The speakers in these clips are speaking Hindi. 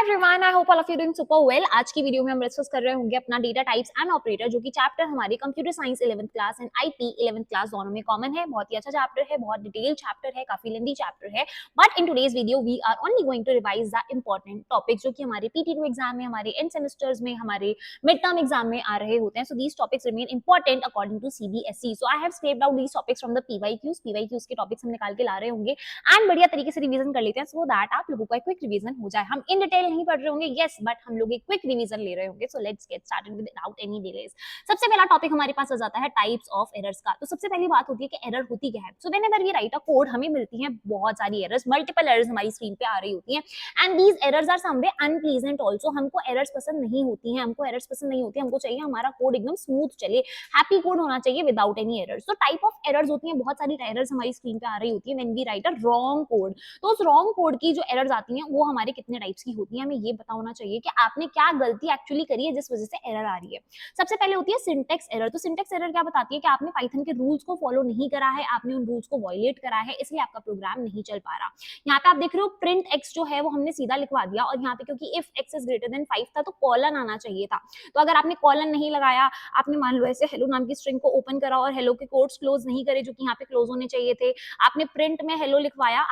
Everyone, I hope all of you doing super well. आज की वीडियो में हम डिस्कस कर रहे होंगे अपना डेटा टाइप्स एंड ऑपरेटर, जो कि चैप्टर हमारे computer science 11th class and IT 11th class दोनों में कॉमन है। बहुत ही अच्छा चैप्टर है, बहुत डिटेल चैप्टर है, काफी लेंथी चैप्टर है। But in today's video we are only going to revise the important topic जो कि हमारे PT2 एग्जाम में, हमारे एंड सेमेस्टर्स में, हमारे मिड टर्म एग्जाम में आ रहे होते हैं। So these topics remain important according to CBSE। So I have scraped out these topics from the PYQs के टॉपिक्स हम निकाल के ला रहे होंगे एंड बढ़िया तरीके से रिवीजन कर लेते हैं, सो दैट आप लोगों का क्विक रिवीजन हो जाए। हम इन डिटेल नहीं पढ़ रहे होंगे, यस, बट हम लोग एक क्विक रिवीजन ले रहे होंगे। So let's get started without any delays. सबसे पहला टॉपिक हमारे पास आ जाता है टाइप्स ऑफ एरर्स का। तो सबसे पहली बात होती है कि एरर होती क्या है। So whenever we write a code, हमें मिलती है बहुत सारी एरर्स, मल्टीपल एरर्स हमारी स्क्रीन पे आ रही होती हैं and these errors are someway unpleasant also. हमको एरर्स पसंद नहीं होती हैं, हमको एरर्स पसंद नहीं होती, हमको चाहिए हमारा कोड एकदम स्मूथ चले, हैप्पी कोड होना चाहिए विदाउट एनी एरर्स। तो टाइप ऑफ एरर्स होती हैं, बहुत सारी एरर्स हमारी स्क्रीन पे आ रही होती है when we write a wrong code. तो उस रॉन्ग कोड की जो एरर्स आती हैं वो हमारे कितने टाइप्स की होती हैं, हमें ये पता होना चाहिए कि आपने क्या गलती एक्चुअली करी है जिस वजह से एरर आ रही है। सबसे पहले होती है सिंटेक्स एरर। तो सिंटेक्स एरर क्या बताती है कि आपने पाइथन के रूल्स को फॉलो नहीं करा है, आपने उन रूल्स को वायलेट करा है, इसलिए आपका प्रोग्राम नहीं चल पा रहा। यहाँ पे आप देख रहे हो प्रिंट एक्स जो है वो हमने सीधा लिखवा दिया, और यहाँ पे क्योंकि if x is greater than 5 था तो कॉलन आना चाहिए था। तो अगर आपने कॉलन नहीं लगाया, आपने मान लो ऐसे हेलो नाम की स्ट्रिंग को ओपन करा और हेलो के कोट्स क्लोज नहीं करे जो कि यहाँ पे क्लोज होने चाहिए थे, आपने प्रिंट में हेलो लिखवाया,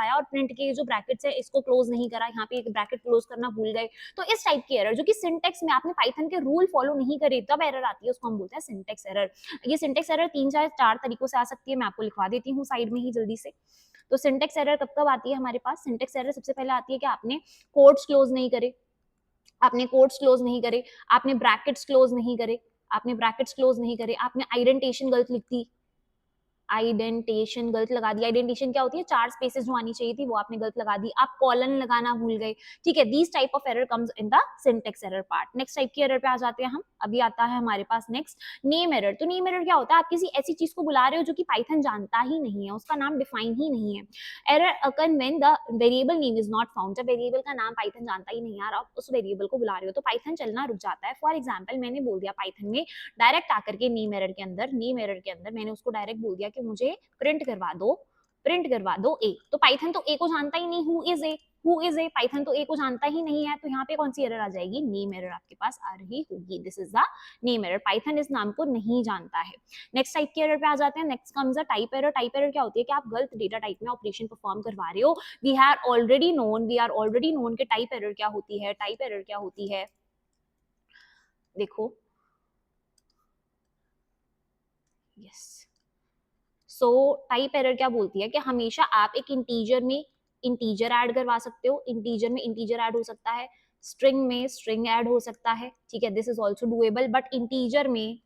और प्रिंट के जो ब्रैकेट्स है इसको क्लोज नहीं करा, यहाँ पे एक ब्रैकेट क्लोज करना भूल गए। तो इस टाइप की एरर जो कि सिंटेक्स में आपने पाइथन के रूल फॉलो नहीं करे तब एरर आती है, उसको हम बोलते हैं सिंटेक्स एरर। ये सिंटेक्स एरर 3 या 4 तरीकों से आ सकती है, मैं आपको लिखवा देती हूँ साइड में ही जल्दी से। तो सिंटेक्स एरर कब कब आती है हमारे पास? सिंटेक्स एरर सबसे पहले आती है कि आपने कोड्स क्लोज नहीं करे, आपने ब्रैकेट्स क्लोज नहीं करे, आपने आइडेंटेशन गलत लिख दी, आइडेंटेशन गलत लगा दी। आइडेंटेशन क्या होती है? 4 स्पेसेस जो आनी चाहिए थी वो आपने गलत लगा दी, आप कॉलन लगाना भूल गए। ठीक है, these type of error comes in the syntax error part. Next type की एरर पे आ जाते हैं हम। अभी आता है हमारे पास नेक्स्ट नेम एरर। तो नेम एरर क्या होता है? आप किसी ऐसी चीज को बुला रहे हो जो कि पाइथन जानता ही नहीं है, उसका नाम डिफाइन ही नहीं है। Error occur when the variable name is not found. जब वेरिएबल का नाम पाइथन जानता ही नहीं है, आप उस वेरिएबल को बुला रहे हो तो पाइथन चलना रुक जाता है। फॉर एग्जाम्पल मैंने बोल दिया पाइथन में डायरेक्ट आकर के नेम एरर के अंदर मैंने उसको डायरेक्ट बोल दिया कि मुझे प्रिंट करवा दो ए। तो पाइथन तो ए को जानता ही नहीं, हु इज ए, पाइथन तो ए को जानता ही नहीं है। तो यहाँ पे कौन सी एरर आ जाएगी? नेम एरर आपके पास आ रही होगी। This is the name error, Python इस नाम को नहीं जानता है। नेक्स्ट टाइप की एरर पे आ जाते हैं। Next comes a type error. Type error क्या होती है कि आप गलत डेटा टाइप में ऑपरेशन परफॉर्म करवा रहे हो। वी आर ऑलरेडी नोन कि टाइप एरर क्या होती है। देखो, यस, सो टाइप एरर क्या बोलती है कि हमेशा आप एक इंटीजर ऐड करवा सकते हो, इंटीजर में इंटीजर ऐड हो सकता है, स्ट्रिंग में स्ट्रिंग ऐड हो सकता है। ठीक है, this is also doable, but integer में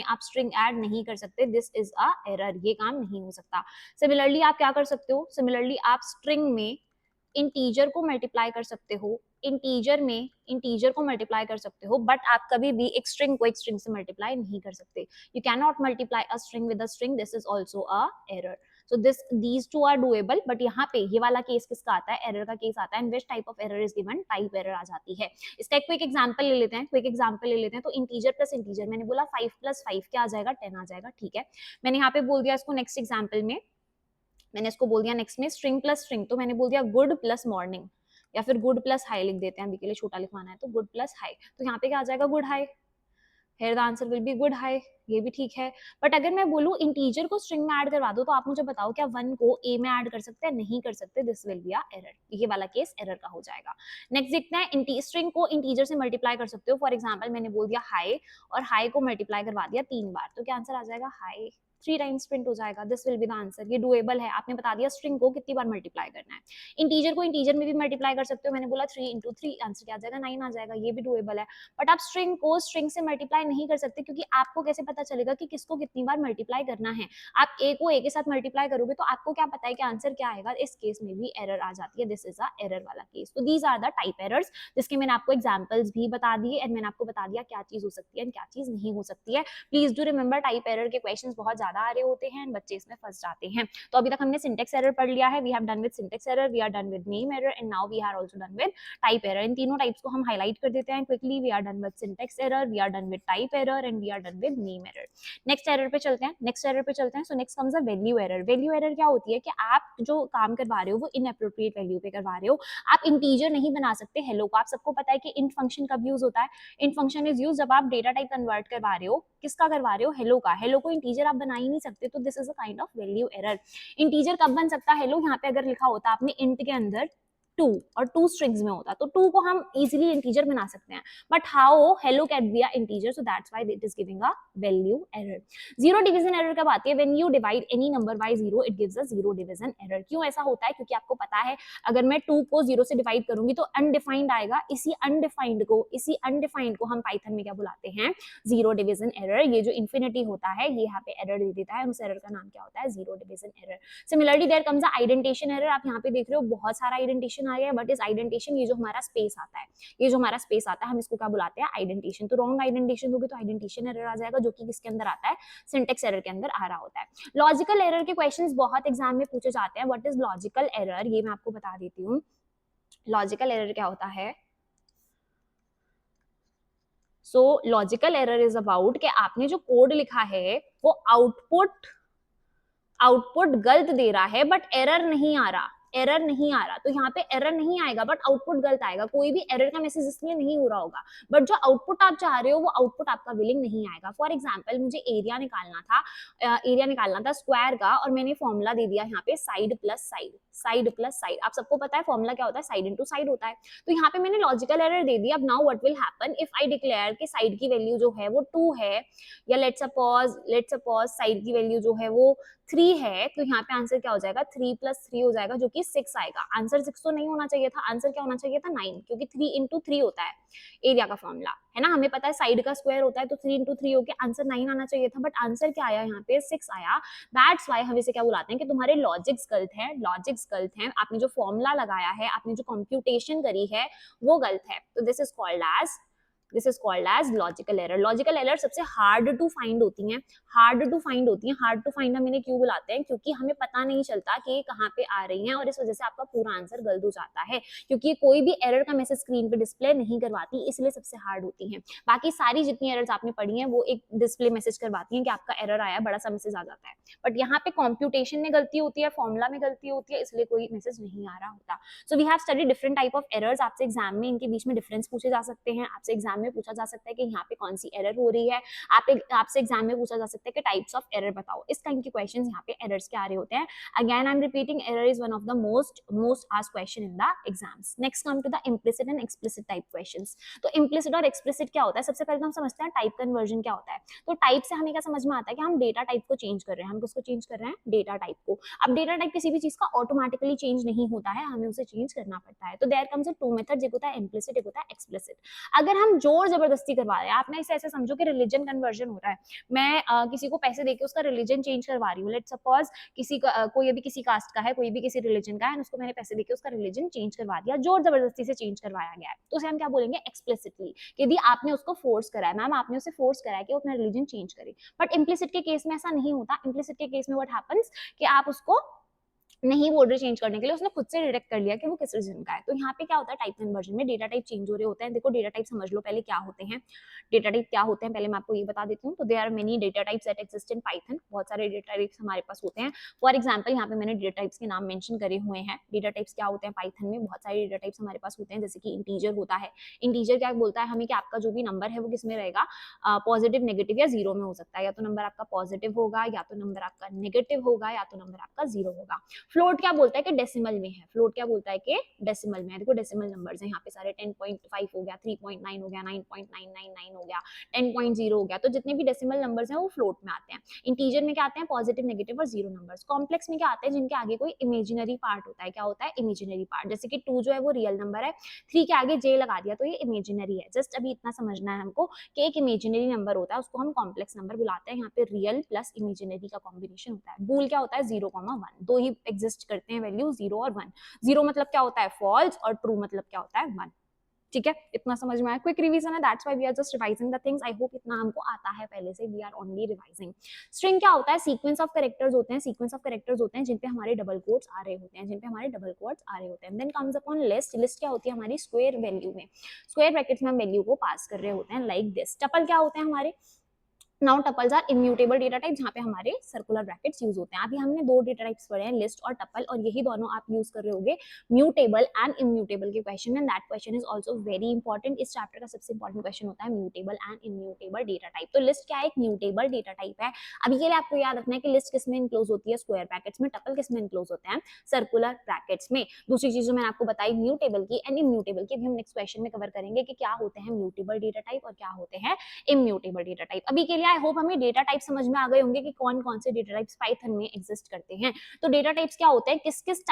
आप स्ट्रिंग ऐड नहीं कर सकते। दिस इज अ एरर, ये काम नहीं हो सकता। सिमिलरली आप क्या कर सकते हो? सिमिलरली आप स्ट्रिंग में इंटीजर को मल्टीप्लाई कर सकते हो, इंटीजर को मल्टीप्लाई कर सकते हो, बट आप कभी भी एक स्ट्रिंग को एक स्ट्रिंग से मल्टीप्लाई नहीं कर सकते। You can not multiply a string with a string, this is also a error. So these two are doable, but यहाँ पे ये वाला केस किसका आता है? एरर का केस आता है। And which type of error is given? Type error आ जाती है। इसका एक क्विक एग्जांपल ले लेते हैं। तो इंटीजर प्लस इंटीजर, मैंने बोला 5 + 5 क्या आ जाएगा? 10 आ जाएगा। ठीक है, मैंने यहाँ पे बोल दिया इसको नेक्स्ट एग्जाम्पल में, मैंने इसको बोल दिया नेक्स्ट में स्ट्रिंग प्लस स्ट्रिंग, तो मैंने बोल दिया गुड प्लस मॉर्निंग, या फिर गुड प्लस हाई लिख देते हैं, अभी के लिए छोटा लिखवाना है तो गुड प्लस हाई। तो यहाँ पे क्या आ जाएगा? Good high. Here the answer will be good high. ये भी ठीक है, बट अगर मैं बोलूं इंटीजर को स्ट्रिंग में ऐड करवा दो, तो आप मुझे बताओ क्या 1 को ए में ऐड कर सकते हैं? नहीं कर सकते। This will be a error, ये वाला केस एरर का हो जाएगा। नेक्स्ट देखते हैं, स्ट्रिंग को इंटीजर से मल्टीप्लाई कर सकते हो। फॉर एग्जाम्पल मैंने बोल दिया हाई, और हाई को मल्टीप्लाई करवा दिया 3 बार, तो क्या आंसर आ जाएगा? हाई 3 टाइम्स प्रिंट हो जाएगा। This will be the answer. ये डुएबल है। आपने बता दिया स्ट्रिंग को कितनी बार मल्टीप्लाई करना है। इंटीजर को इंटीजर में भी मल्टीप्लाई कर सकते हो, मैंने बोला 3 × 3, आंसर क्या आ जाएगा? 9 आ जाएगा। ये भी डुएबल है, बट आप स्ट्रिंग को स्ट्रिंग से मल्टीप्लाई नहीं कर सकते, क्योंकि आपको कैसे पता चलेगा कि किसको कितनी बार मल्टीप्लाई करना है? आप ए को ए के साथ मल्टीप्लाई करोगे तो आपको क्या पता है कि आंसर क्या आएगा? इस केस में भी एरर आ जाती है। दिस इज अ एरर वाला केस। तो these are the type errors, जिसके मैंने आपको एग्जांपल्स भी बता दिए, एंड मैंने आपको बता दिया क्या चीज हो सकती है एंड क्या चीज नहीं हो सकती है। Please do remember, type error के क्वेश्चंस बहुत ज्यादा आ रहे होते हैं, बच्चे इसमें फंस जाते हैं। तो अभी तक हमने सिंटेक्स एरर पढ़ लिया है, we have done with syntax error, we are done with name error and now we are also done with type error. इन तीनों टाइप्स को हम हाईलाइट कर देते हैं quickly. We are done with syntax error, we are done with type error and we are done with name error. Next error पे चलते हैं, नेक्स्ट एरर पे चलते हैं। So next comes a value error. Value error क्या होती है कि आप जो काम करवा रहे हो वो इनएप्रोप्रिएट वैल्यू पे करवा रहे हो। आप इंटीजर नहीं बना सकते हेलो को। आप सबको पता है कि इंट फंक्शन कब यूज होता है, इंट फंक्शन इज यूज जब आप डेटा टाइप कन्वर्ट करवा रहे हो। किसका करवा रहे हो, हेलो का। हेलो को इंटीजर आप बना ही नहीं सकते, तो this is a kind of value error. Integer कब बन सकता है हेलो, यहाँ पे अगर लिखा होता आपने इंट के अंदर 2 और 2 स्ट्रिंग्स में होता तो 2 को हम इजीली इंटीजर बना सकते हैं, but how hello can be a integer, so that's why it is giving a value error. Zero division error कब आती है, when you divide any number by zero it gives a zero division error. क्यों ऐसा होता है, क्योंकि आपको पता है अगर मैं 2 को 0 से डिवाइड करूंगी तो अनडिफाइंड आएगा। इसी अनडिफाइंड को हम पाइथन में क्या बुलाते हैं, जीरो डिवीजन एरर। ये जो इन्फिनिटी होता है ये यहाँ पे एरर दे देता है, उस एरर का नाम क्या होता है, zero division error. Similarly there comes a indentation error. आप यहाँ पे देख रहे हो बहुत सारा आइडेंटिशन आ गया है, बट इस आइडेंटिशन, ये जो हमारा स्पेस आता है, ये जो हमारा स्पेस आता है हम इसको क्या बुलाते हैं, आइडेंटिशन। तो रॉन्ग आइडेंटिशन होगी तो आइडेंटिशन एरर आ जाएगा, जो कि किसके अंदर आता है, सिंटेक्स एरर के अंदर आ रहा होता है। लॉजिकल एरर के क्वेश्चंस बहुत एग्जाम में पूछे जाते हैं। व्हाट इज लॉजिकल एरर, ये मैं आपको बता देती हूँ। लॉजिकल एरर क्या होता है, सो लॉजिकल एरर इज अबाउट कि आपने जो कोड लिखा है वो आउटपुट गलत दे रहा है बट एरर नहीं आ रहा, एरर नहीं आ रहा। तो यहाँ पे एरर नहीं आएगा बट आउटपुट गलत आएगा। कोई भी एरर का मैसेज इसलिए नहीं हो रहा होगा, बट जो आउटपुट आप चाह रहे हो वो आउटपुट आपका विलिंग नहीं आएगा। फॉर एग्जाम्पल मुझे एरिया निकालना था स्क्वायर का, और मैंने फॉर्मूला दे दिया यहाँ पे side plus side, side plus side. आप सबको पता है फॉर्मूला क्या होता है, साइड इंटू साइड होता है। तो यहाँ पे मैंने लॉजिकल एरर दे दिया। अब now what will happen if I declare कि साइड की वैल्यू जो है वो 2 है, या लेट्स सपोज साइड की वैल्यू जो है वो 3 है, तो यहाँ पे आंसर क्या हो जाएगा, 3 + 3 हो जाएगा, जो कि 6 आएगा। आंसर 6 तो नहीं होना चाहिए था, आंसर क्या होना चाहिए था, 9, क्योंकि 3 × 3 होता है एरिया का फॉर्मूला, है ना। हमें पता है साइड का स्क्वायर होता है, तो 3 × 3 होके आंसर 9 आना चाहिए था, बट आंसर क्या आया, यहाँ पे 6 आया। दैट्स वाई हम इसे क्या बुलाते हैं कि तुम्हारे लॉजिक्स गलत है, लॉजिक्स गलत है। आपने जो फॉर्मूला लगाया है, आपने जो कंप्यूटेशन करी है वो गलत है। तो this is called as logical error. Logical error सबसे हार्ड टू फाइंड होती हैं, हार्ड टू फाइंड हम इन्हें क्यों बुलाते हैं, क्योंकि हमें पता नहीं चलता कि ये कहाँ पे आ रही हैं, और इस वजह से आपका पूरा आंसर गलत हो जाता है, क्योंकि कोई भी एरर का मैसेज स्क्रीन पे डिस्प्ले नहीं करवाती, इसलिए सबसे हार्ड होती हैं। बाकी सारी जितनी एरर्स आपने पढ़ी हैं वो एक डिस्प्ले मैसेज करवाती हैं कि आपका एरर आया, बड़ा सा मैसेज आ जाता है। बट यहाँ पे कॉम्प्यूटेशन में गलती होती है, फॉर्मूला में गलती होती है, इसलिए कोई मैसेज नहीं आ रहा होता। So we have study different type of errors. आपसे एग्जाम में इनके बीच में डिफरेंस पूछे जा सकते हैं। आपसे एग्जाम में पूछा जा सकता है कि यहाँ पे कौन सी एरर हो रही है। आपसे एग्जाम में पूछा जा सकता है कि टाइप्स ऑफ एरर बताओ। इस टाइप के क्वेश्चंस यहाँ पे एरर्स के आ रहे होते हैं। Again I am repeating, error is one of the most asked question in the exams. Next come to the implicit and explicit type questions. तो इम्प्लिसिट और एक्सप्लिसिट क्या होता है, सबसे पहले तो हम समझते हैं टाइप कन्वर्जन क्या होता है। तो टाइप से हमें क्या समझ में आता है कि हम डेटा टाइप को चेंज कर रहे हैं। हम किसको चेंज कर रहे हैं, डेटा टाइप को। अब डेटा टाइप किसी भी चीज का ऑटोमेटिकली चेंज नहीं होता है, हमें उसे चेंज करना पड़ता है। तो there comes a two methods, एक होता है इम्प्लिसिट, एक होता है एक्सप्लिसिट। अगर हम जोर जबरदस्ती करवा रहे हैं, आपने इसे ऐसे समझो कि रिलीजन कन्वर्जन हो रहा है। मैं किसी को पैसे देके उसका रिलीजन चेंज करवा रही हूँ। लेट्स सपोज किसी का कोई अभी किसी कास्ट का है, कोई भी किसी रिलीजन का है, उसको मैंने पैसे देके उसका रिलीजन चेंज करवा दिया, जोर जबरदस्ती से चेंज करवाया गया है, तो उसे हम क्या बोलेंगे, एक्सप्लिसिटली। यदि आपने उसको फोर्स करा है, मैम आपने उसे फोर्स करा है कि वो अपना रिलीजन चेंज करे। बट इम्प्लिसिट के केस में ऐसा नहीं होता। इम्प्लिसिट के केस में व्हाट हैपेंस कि आप उसको नहीं बोल रहे चेंज करने के लिए, उसने खुद से डिटेक्ट कर लिया कि वो किस रीजन का है। तो यहाँ पे क्या होता है, टाइप कन्वर्जन में डेटा टाइप चेंज हो रहे होते हैं। देखो डेटा टाइप समझ लो पहले क्या होते हैं, डेटा टाइप क्या होते हैं पहले मैं आपको ये बता देती हूँ। तो there are many data types that exist in Python. बहुत सारे डेटा टाइप्स हमारे पास होते हैं। फॉर एग्जाम्पल यहाँ पे मैंने डेटा टाइप्स के नाम मेंशन करे हुए हैं। डेटा टाइप्स क्या होते हैं पाइथन में, बहुत सारे डेटा टाइप्स हमारे पास होते हैं, जैसे कि इंटीजर होता है। इंटीजर क्या बोलता है हमें कि आपका जो भी नंबर है वो किस में रहेगा, पॉजिटिव, नेगेटिव या जीरो में हो सकता है। या तो नंबर आपका पॉजिटिव होगा, या तो नंबर आपका नेगेटिव होगा, या तो नंबर आपका जीरो होगा। फ्लोट क्या बोलता है कि डेसिमल में है। फ्लोट क्या बोलता है कि डेसिमल में है। देखो डेसिमल नंबर्स हैं यहाँ पे सारे, 10.5 हो गया, 3.9 हो गया, 9.999 हो गया, 10.0 हो गया। तो जितने भी डेसिमल नंबर्स हैं वो फ्लोट में आते हैं। इंटीजर में क्या आते हैं, पॉजिटिव, नेगेटिव और जीरो नंबर्स। कॉम्प्लेक्स में क्या आते हैं, जिनके आगे कोई इमेजिनरी पार्ट होता है। क्या होता है, इमेजिनरी पार्ट। जैसे कि 2 जो है वो रियल नंबर है, 3 के आगे जे लगा दिया तो ये इमेजिनरी है। जस्ट अभी इतना समझना है हमको कि एक इमेजिनरी नंबर होता है, उसको हम कॉम्प्लेक्स नंबर बुलाते हैं। यहाँ पे रियल प्लस इमेजिनरी का कॉम्बिनेशन होता है। बूल क्या होता है, 0,1, दो ही एग्जिस्ट करते हैं वैल्यू, 0 और 1। 0 मतलब क्या होता है, फॉल्स, और ट्रू मतलब क्या होता है, 1। ठीक है, इतना समझ में आया, क्विक रिवीजन है, that's why we are just revising the things. I hope इतना हमको आता है पहले से, we are only revising. String क्या होता है? सीक्वेंस ऑफ कैरेक्टर्स होते हैं, सीक्वेंस ऑफ कैरेक्टर्स होते हैं जिन पे हमारे डबल कोट्स आ रहे होते हैं, जिन पे हमारे डबल कोट्स आ रहे होते हैं। Then comes upon list. List क्या होती है? हमारी स्क्वायर वैल्यू में, स्क्वायर ब्रैकेट्स में हम वैल्यू को पास कर रहे होते हैं, लाइक दिस। टपल क्या होते हैं हमारे? Now tuples are immutable data type, जहाँ पे हमारे सर्कुलर ब्रैकेट्स यूज होते हैं। अभी हमने दो डेटा टाइप्स पढ़े हैं, लिस्ट और टपल, और यही दोनों आप यूज कर रहे होगे म्यूटेबल एंड इम्यूटेबल के question, and that question is also very important. इस चैप्टर का सबसे इंपॉर्टेंट क्वेश्चन होता है mutable and immutable data type. तो लिस्ट क्या है? एक म्यूटेबल डेटा टाइप है। अभी के लिए आपको याद रखना है कि लिस्ट किसमें इनक्लोज होती है? स्क्वायर ब्रैकेट्स में। टपल किसमें इनक्लोज होते हैं? सर्कुलर ब्रैकेट्स में। दूसरी चीज जो मैंने आपको बताई म्यूटेबल की एंड इम्यूटेबल की, अभी हम नेक्स्ट क्वेश्चन में कवर करेंगे कि क्या होते हैं म्यूटेबल डेटा टाइप और क्या होते हैं इम्यूटेबल डेटा टाइप। अभी के लिए आई होप हमें डेटा टाइप समझ में आ गए होंगे कि कौन कौन से डेटा टाइप्स पाइथन में एग्जिस्ट करते हैं। तो डेटा टाइप्स क्या होते हैं? किस किस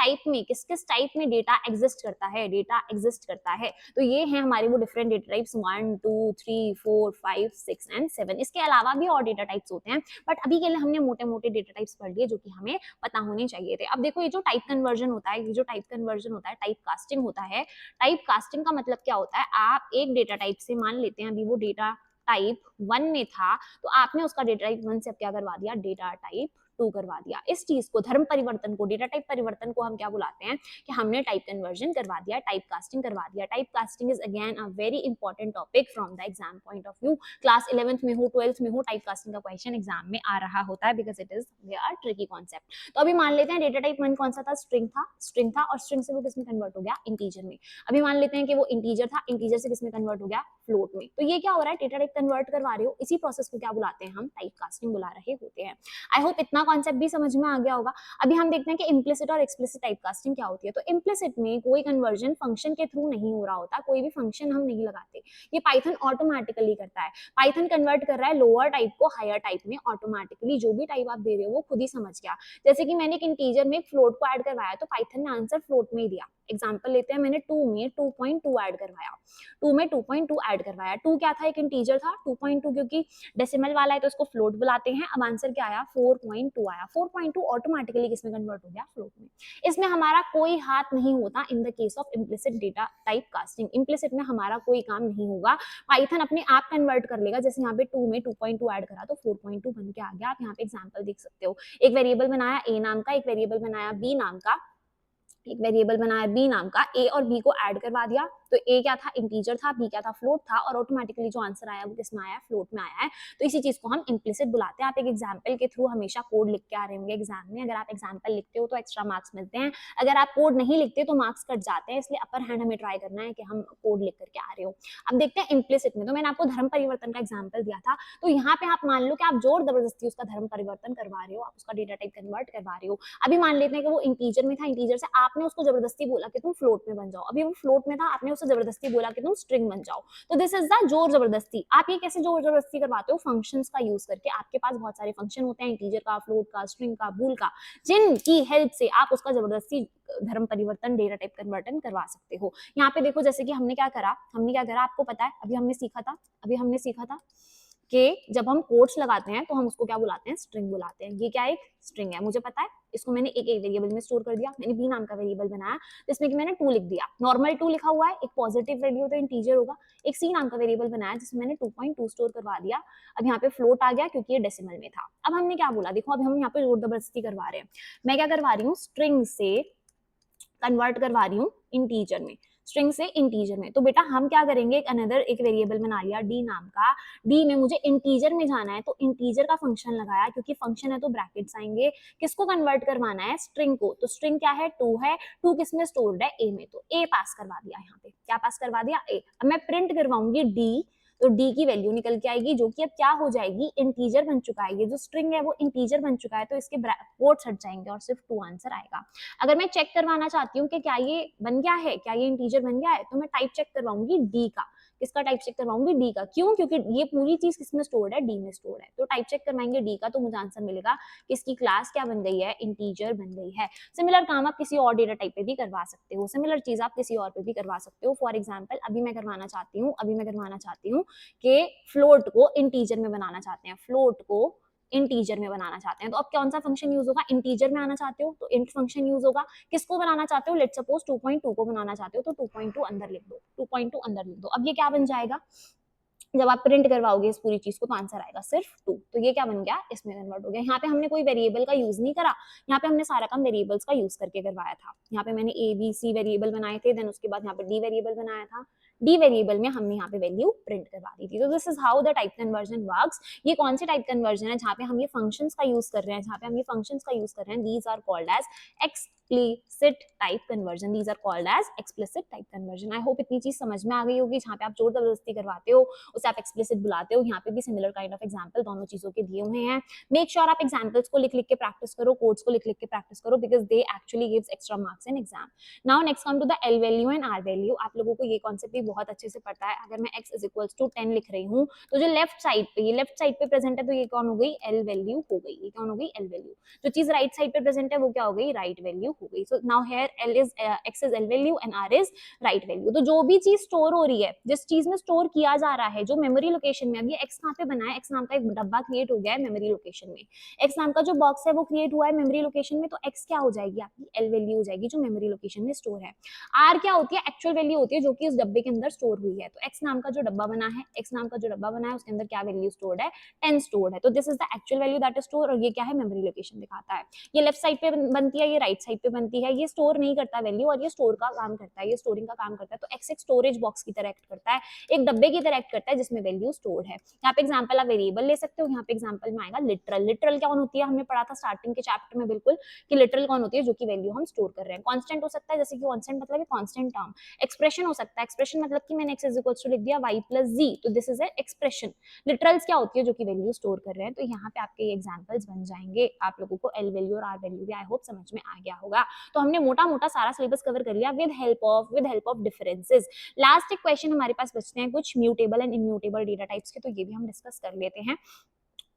टाइप में डेटा एग्जिस्ट करता है, डेटा एग्जिस्ट करता है। तो ये हैं हमारे वो डिफरेंट डेटा टाइप्स 1 2 3 4 5 6 एंड 7। इसके अलावा भी और डेटा टाइप्स होते हैं, बट अभी के लिए हमने मोटे मोटे डेटा टाइप्स पढ़ लिए जो कि हमें पता होने चाहिए थे। अब देखो ये जो टाइप कन्वर्जन होता है, ये जो टाइप कन्वर्जन होता है, टाइप कास्टिंग होता है। टाइप कास्टिंग का मतलब क्या होता है? आप एक डेटा टाइप से, मान लेते हैं अभी वो डेटा टाइप 1 में था, तो आपने उसका डेटा टाइप 1 से अब क्या करवा दिया? डेटा टाइप 2 करवा दिया। इस चीज को, धर्म परिवर्तन को, डेटा टाइप परिवर्तन को हम क्या बुलाते हैं? कि हमने टाइप कन्वर्जन करवा दिया, टाइप कास्टिंग करवा दिया। Type casting is again a very important topic from the exam point of view. Class 11th में हो, 12th में हो, टाइप कास्टिंग का क्वेश्चन एग्जाम में आ रहा होता है, because it is very tricky concept. तो अभी मान लेते हैं डेटा टाइप 1 कौन सा था? स्ट्रिंग था, स्ट्रिंग था, और स्ट्रिंग से वो किसमें कन्वर्ट हो गया? इंटीजर में। अभी मान लेते हैं कि वो इंटीजर था, इंटीजर से किसमें कन्वर्ट हो गया? फ्लोट में। तो ये क्या हो रहा है? डेटा टाइप कन्वर्ट करवा रहे हो, इसी प्रोसेस को क्या बुलाते हैं? हम टाइप कास्टिंग बुला रहे होते हैं। आई होप इतना कॉन्सेप्ट भी समझ में आ गया होगा। अभी हम देखते हैं कि इम्प्लिसिट और एक्सप्लिसिट टाइप कास्टिंग क्या होती है। तो इम्प्लिसिट में कोई कन्वर्जन फंक्शन के थ्रू नहीं हो रहा होता, कोई भी फंक्शन हम नहीं लगाते, ये पाइथन ऑटोमेटिकली करता है। पाइथन कन्वर्ट कर रहा है लोअर टाइप को हायर टाइप में ऑटोमेटिकली। जो भी टाइप आप दे रहे हो वो खुद ही समझ गया। जैसे कि मैंने एक इंटीजर में एक फ्लोट को ऐड करवाया, तो पाइथन ने आंसर फ्लोट में ही दिया। एग्जाम्पल लेते हैं, मैंने 2 में 2.2 ऐड करवाया, 2 में 2.2 ऐड करवाया। 2 क्या था? एक इंटीजर था। 2.2 क्योंकि डेसिमल वाला है तो इसको फ्लोट बुलाते हैं। अब आंसर क्या आया? 4.2 आया। 4.2 ऑटोमेटिकली किसमें कन्वर्ट हो गया? फ्लोट में। इसमें हमारा कोई हाथ नहीं होता in the case of implicit data type casting. Implicit में हमारा कोई काम नहीं होगा, पाइथन अपने आप कन्वर्ट कर लेगा। जैसे यहाँ पे 2 में 2.2 ऐड करा तो 4.2 बन के आ गया। आप यहाँ पे एग्जाम्पल देख सकते हो, एक वेरिएबल बनाया ए नाम का, एक वेरिएबल बनाया बी नाम का, एक वेरिएबल बनाया बी नाम का, ए और बी को ऐड करवा दिया। तो ए क्या था? इंटीजर था, बी क्या था? फ्लोट था, और ऑटोमेटिकली जो आंसर आया वो किसमें आया? फ्लोट में आया है। तो इसी चीज को हम इम्प्लिसिट बुलाते हैं। आप एक एग्जाम्पल के थ्रू हमेशा कोड लिख के आ रहे होंगे एग्जाम में। अगर आप एग्जाम्पल लिखते हो तो एक्स्ट्रा मार्क्स मिलते हैं, अगर आप कोड नहीं लिखते तो मार्क्स कट जाते हैं। इसलिए अपर हैंड हमें ट्राई करना है कि हम कोड लिख करके आ रहे हो। अब देखते हैं इम्प्लिसिट में। तो मैंने आपको धर्म परिवर्तन का एग्जाम्पल दिया था, तो यहाँ पे आप मान लो कि आप जोर जबरदस्ती उसका धर्म परिवर्तन करवा रहे हो, आप उसका डेटा टाइप कन्वर्ट करवा रहे हो। अभी मान लेते हैं कि वो इंटीजर में था, इंटीजर से आपने उसको जबरदस्ती बोला कि तुम फ्लोट में बन जाओ। अभी वो फ्लोट में था, आपने उससे जबरदस्ती बोला कि तुम स्ट्रिंग बन जाओ। तो दिस इज द जोर जबरदस्ती। आप ये कैसे जोर जबरदस्ती करवाते हो? फंक्शंस का यूज करके। आपके पास बहुत सारे फंक्शन होते हैं, इंटीजर का, फ्लोट का, स्ट्रिंग का, बूल का, जिनकी हेल्प से आप उसका जबरदस्ती धर्म परिवर्तन, डेटा टाइप कन्वर्टन करवा सकते हो। यहाँ पे देखो, जैसे कि हमने क्या करा आपको पता है। अभी हमने सीखा था कि जब हम कोट्स लगाते हैं तो हम उसको क्या बुलाते हैं? स्ट्रिंग बुलाते हैं। ये क्या एक स्ट्रिंग है, मुझे पता है। इसको मैंने एक वेरिएबल में स्टोर कर दिया। मैंने बी नाम का वेरिएबल बनाया जिसमें कि मैंने 2 लिख दिया, नॉर्मल 2 लिखा हुआ है, एक पॉजिटिव वैल्यू तो इंटीजर होगा। एक सी नाम का वेरिएबल बनाया जिसमें मैंने 2.2 स्टोर करवा दिया। अब यहाँ पे फ्लोट आ गया क्योंकि ये डेसिमल में था। अब हमने क्या बोला? देखो, अब हम यहाँ पे जोर जबरदस्ती करवा रहे हैं। मैं क्या करवा रही हूँ? स्ट्रिंग से कन्वर्ट करवा रही हूँ इंटीजर में, स्ट्रिंग से इंटीजर में। तो बेटा हम क्या करेंगे? एक वेरिएबल बना लिया डी नाम का। डी में मुझे इंटीजर में जाना है तो इंटीजर का फंक्शन लगाया, क्योंकि फंक्शन है तो ब्रैकेट्स आएंगे। किसको कन्वर्ट करवाना है? स्ट्रिंग को। तो स्ट्रिंग क्या है? 2 है। 2 किस में स्टोर्ड है? ए में। तो ए पास करवा दिया। यहाँ पे क्या पास करवा दिया? ए। अब मैं प्रिंट करवाऊंगी डी, तो डी की वैल्यू निकल के आएगी, जो कि अब क्या हो जाएगी? इंटीजर बन चुका है। ये जो स्ट्रिंग है वो इंटीजर बन चुका है, तो इसके कोट्स हट जाएंगे और सिर्फ 2 आंसर आएगा। अगर मैं चेक करवाना चाहती हूँ कि क्या ये बन गया है, क्या ये इंटीजर बन गया है, तो मैं टाइप चेक करवाऊंगी डी का। किसका टाइप चेक करवाऊंगी? डी का। क्यों? क्योंकि ये पूरी चीज किसमें स्टोर्ड है? डी में स्टोर्ड है। तो टाइप चेक करवाएंगे डी का, तो मुझे आंसर मिलेगा कि इसकी क्लास क्या बन गई है? इंटीजर बन गई है। सिमिलर काम आप किसी और डेटा टाइप पे भी करवा सकते हो, सिमिलर चीज आप किसी और पे भी करवा सकते हो। फॉर एग्जाम्पल अभी मैं करवाना चाहती हूँ कि फ्लोट को इंटीजर में बनाना चाहते हैं, फ्लोट को इंटीजर में बनाना चाहते हैं। तो अब कौन सा फंक्शन यूज होगा, इंटीजर में आना चाहते हो तो इंट फंक्शन यूज होगा। किसको बनाना चाहते हो, लेट्स सपोज 2.2 को बनाना चाहते हो तो 2.2 अंदर लिख दो, 2.2 अंदर लिख दो। अब ये क्या बन जाएगा, जब आप प्रिंट करवाओगे इस पूरी चीज को तो आंसर आएगा सिर्फ 2। तो ये क्या बन गया, इसमें कन्वर्ट हो गया। यहाँ पे हमने कोई वेरिएबल का यूज नहीं करा, यहाँ पे हमने सारा काम वेरिएबल्स का यूज करके करवाया था। यहाँ पे मैंने ए बी सी वेरिएबल बनाए थे, देन उसके बाद यहाँ पे डी वेरिएबल बनाया था। डी वेरिएबल में हमने यहाँ पे वैल्यू प्रिंट करवा दी थी। तो this is how the type conversion works. ये कौन सी टाइप कन्वर्जन है, जहाँ पे हम ये फंक्शंस का यूज कर रहे हैं, जहाँ पे हम ये फंक्शंस का यूज कर रहे हैं, these are called as explicit type conversion, these are called as explicit type conversion। I hope इतनी चीज समझ में आ गई होगी। जहाँ पे आप जोर जबरदस्ती करवाते हो उसे आप explicit बुलाते हो, यहाँ पे भी सिमिलर काइंड ऑफ एग्जांपल दोनों चीजों के दिए हुए हैं। मेक श्योर आप एग्जांपल्स को लिख लिख के प्रैक्टिस करो, कोड्स को लिख लिख के प्रैक्टिस करो, because they actually gives extra marks in exam. Now next come to the L value and R value. आप लोगों को ये कॉन्सेप्ट भी बहुत अच्छे से पता है। अगर मैं x इज इक्वल्स टू 10 लिख रही हूँ तो जो लेफ्ट साइड पे, ये लेफ्ट साइड पे प्रेजेंट है तो ये कौन हो गई, एल वैल्यू हो गई। ये कौन हो गई, एल वैल्यू। जो चीज राइट साइड पे प्रेजेंट है वो क्या हो गई, राइट वैल्यू हो गई। So now here L is x is L value and r is right value. तो जो भी चीज स्टोर हो रही है, जिस चीज में स्टोर किया जा रहा है, जो मेमोरी लोकेशन में, अब ये x कहाँ पे बना है, x नाम का एक डब्बा क्रिएट हो गया है मेमोरी लोकेशन में। x नाम का जो बॉक्स है वो क्रिएट हुआ है मेमोरी लोकेशन में, तो x क्या हो जाएगी, आपकी एल वैल्यू हो जाएगी जो मेमोरी लोकेशन में स्टोर है। r क्या होती है, एक्चुअल वैल्यू होती है जो कि उस डब्बे के अंदर स्टोर हुई है। तो x नाम का जो डब्बा बना है, x नाम का जो डब्बा बना है उसके अंदर क्या वैल्यू स्टोर्ड है, 10 स्टोर्ड है। तो this is the actual value that is store, और ये क्या है, मेमोरी लोकेशन दिखाता है। ये लेफ्ट साइड पे बनती है, ये राइट साइड पे बनती है। ये स्टोर नहीं करता वैल्यू और ये स्टोर का काम करता है, ये स्टोरिंग का काम करता है। तो x एक स्टोरेज बॉक्स की तरह एक्ट करता है, एक डब्बे की तरह एक्ट करता है जिसमें वैल्यू स्टोर्ड है। यहाँ पे एग्जांपल आप वेरिएबल ले सकते हो। यहाँ पे एग्जांपल में आएगा लिटरल। लिटरल क्या होती है, हमने पढ़ा था स्टार्टिंग के चैप्टर में बिल्कुल, कि लिटरल कौन होती है, जो कि वैल्यू हम स्टोर कर रहे हैं। कांस्टेंट हो सकता है, जैसे कि कांस्टेंट मतलब है कांस्टेंट टर्म। एक्सप्रेशन हो सकता है, एक्सप्रेशन मतलब कि मैंने x इज इक्वल टू लिख दिया y प्लस z, तो this is a expression. Literals क्या होती है, जो कि वैल्यू स्टोर कर रहे हैं। तो यहाँ पे आपके एग्जांपल्स बन जाएंगे। आप लोगों को एल वैल्यू और आर वैल्यू भी आई होप समझ में आ गया होगा। तो हमने मोटा मोटा सारा सिलेबस कवर कर लिया with help of differences. Last एक क्वेश्चन हमारे पास बचते हैं कुछ mutable and immutable data types के, तो ये भी हम डिस्कस कर लेते हैं।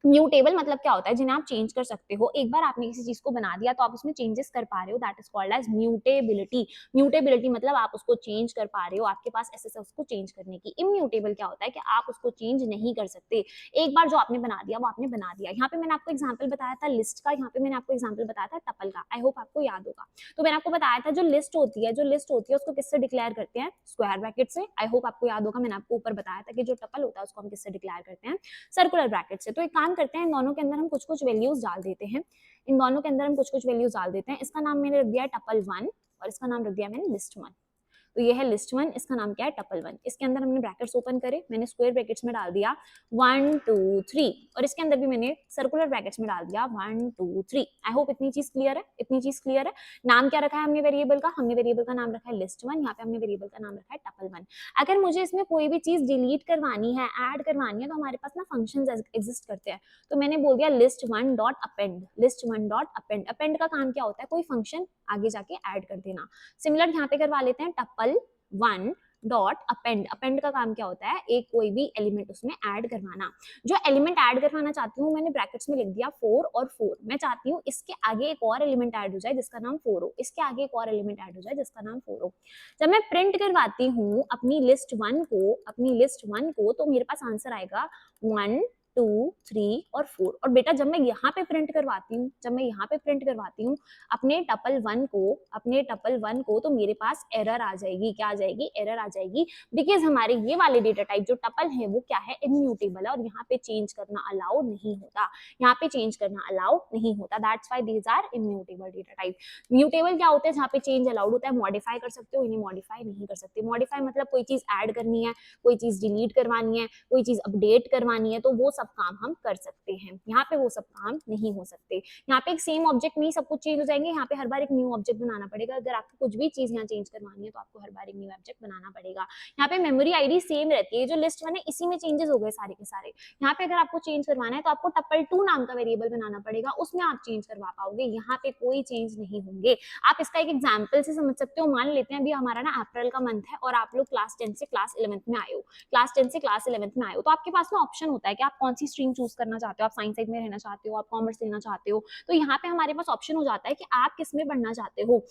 म्यूटेबल मतलब क्या होता है, जिन्हें आप चेंज कर सकते हो। एक बार आपने किसी चीज को बना दिया तो आप उसमें चेंजेस कर पा रहे हो, that is called as mutability. Mutability मतलब आप उसको चेंज कर पा रहे हो, आपके पास एसेस है उसको चेंज करने की। इम्यूटेबल क्या होता है कि आप उसको चेंज नहीं कर सकते। एक बार जो आपने बना दिया वो आपने बना दिया। यहाँ पे मैंने आपको एग्जाम्पल बताया था लिस्ट का, यहाँ पे मैंने आपको एग्जाम्पल बताया था टपल का। आई होप आपको याद होगा। तो मैंने आपको बताया था जो लिस्ट होती है, उसको किससे डिक्लेयर करते हैं, स्क्वायर ब्रैकेट से। आई होप आपको याद होगा, मैंने आपको ऊपर बताया था कि जो टपल होता है उसको हम किससे डिक्लेयर करते हैं, सर्कुलर ब्रैकेट से। तो एक काम करते हैं, इन दोनों के अंदर हम कुछ कुछ वैल्यूज डाल देते हैं। इन दोनों के अंदर हम कुछ कुछ वैल्यूज डाल देते हैं। इसका नाम मैंने रख दिया टपल 1 और इसका नाम रख दिया मैंने लिस्ट 1। तो ये है लिस्ट 1, इसका नाम क्या है, टपल 1। इसके अंदर हमने ब्रैकेट्स ओपन करे, मैंने स्क्वायर ब्रैकेट्स में डाल दिया 1 2 3, और इसके अंदर भी मैंने सर्कुलर ब्रैकेट्स में डाल दिया 1 2 3। आई होप इतनी चीज क्लियर है, इतनी चीज क्लियर है। नाम क्या रखा है हमने वेरिएबल का, हमने वेरिएबल का नाम रखा है लिस्ट 1, यहाँ पे हमने वेरिएबल का नाम रखा है टपल 1। अगर मुझे इसमें कोई भी चीज डिलीट करवानी है, ऐड करवानी है, तो हमारे पास ना फंक्शंस एग्जिस्ट करते हैं। तो मैंने बोल दिया list 1 dot append, list 1 dot append. Append का काम क्या होता है, कोई फंक्शन आगे जाके ऐड कर देना। सिमिलर यहाँ पे करवा लेते हैं टपल 1 डॉट अपेंड। अपेंड का काम क्या होता है, एक कोई भी एलिमेंट उसमें ऐड करवाना। जो एलिमेंट ऐड करवाना चाहती हूँ, मैंने ब्रैकेट्स में लिख दिया 4 और 4। मैं चाहती हूँ इसके आगे एक और एलिमेंट ऐड हो जाए जिसका नाम 4 हो, इसके आगे एक और एलिमेंट ऐड हो जाए जिसका नाम 4 हो। जब मैं प्रिंट करवाती हूँ अपनी लिस्ट 1 को, तो मेरे पास आंसर आएगा 1 2 3 और 4। और बेटा जब मैं यहाँ पे प्रिंट करवाती हूँ अपने टपल 1 को, तो मेरे पास एरर आ जाएगी। क्या आ जाएगी, एरर आ जाएगी, बिकॉज हमारे ये वाले डेटा टाइप जो टपल है वो क्या है, इम्यूटेबल है, और यहाँ पे चेंज करना अलाउ नहीं होता। That's why these are immutable data type. Mutable क्या होते हैं, जहाँ पे चेंज अलाउड होता है, मॉडिफाई कर सकते हो, इन्हें मॉडिफाई नहीं कर सकते। मॉडिफाई मतलब कोई चीज ऐड करनी है, कोई चीज डिलीट करवानी है, कोई चीज अपडेट करवानी है, तो वो सब काम हम कर सकते हैं। यहाँ पे वो सब काम नहीं हो सकते। यहाँ पे एक सेम ऑब्जेक्ट में ही सब कुछ चेंज हो जाएंगे, यहाँ पे हर बार एक न्यू ऑब्जेक्ट बनाना पड़ेगा। अगर आपको कुछ भी चीज यहाँ चेंज करवानी है तो आपको हर बार एक न्यू ऑब्जेक्ट बनाना पड़ेगा। यहाँ पे मेमोरी आईडी सेम रहती है, जो लिस्ट 1 है इसी में चेंजेस हो गए सारे के सारे। यहाँ पे अगर आपको चेंज करवाना है तो आपको टपल 2 नाम का वेरिएबल बनाना पड़ेगा, उसमें आप चेंज करवा पाओगे। यहाँ पे कोई चेंज नहीं होंगे। आप इसका एक एग्जाम्पल से समझ सकते हो। मान लेते हैं अभी हमारा ना अप्रैल का मंथ है और आप लोग क्लास 10 से क्लास 11 में आए हो, तो आपके पास ना ऑप्शन होता है कि आप कौन सी स्ट्रीम चूज करना चाहते हो, आप साइंस साइड में रहना चाहते हो, आप कॉमर्स लेना चाहते हो। तो यहाँ पे हमारे पास ऑप्शन हो जाता है कि आप किस में पढ़ना चाहते हो।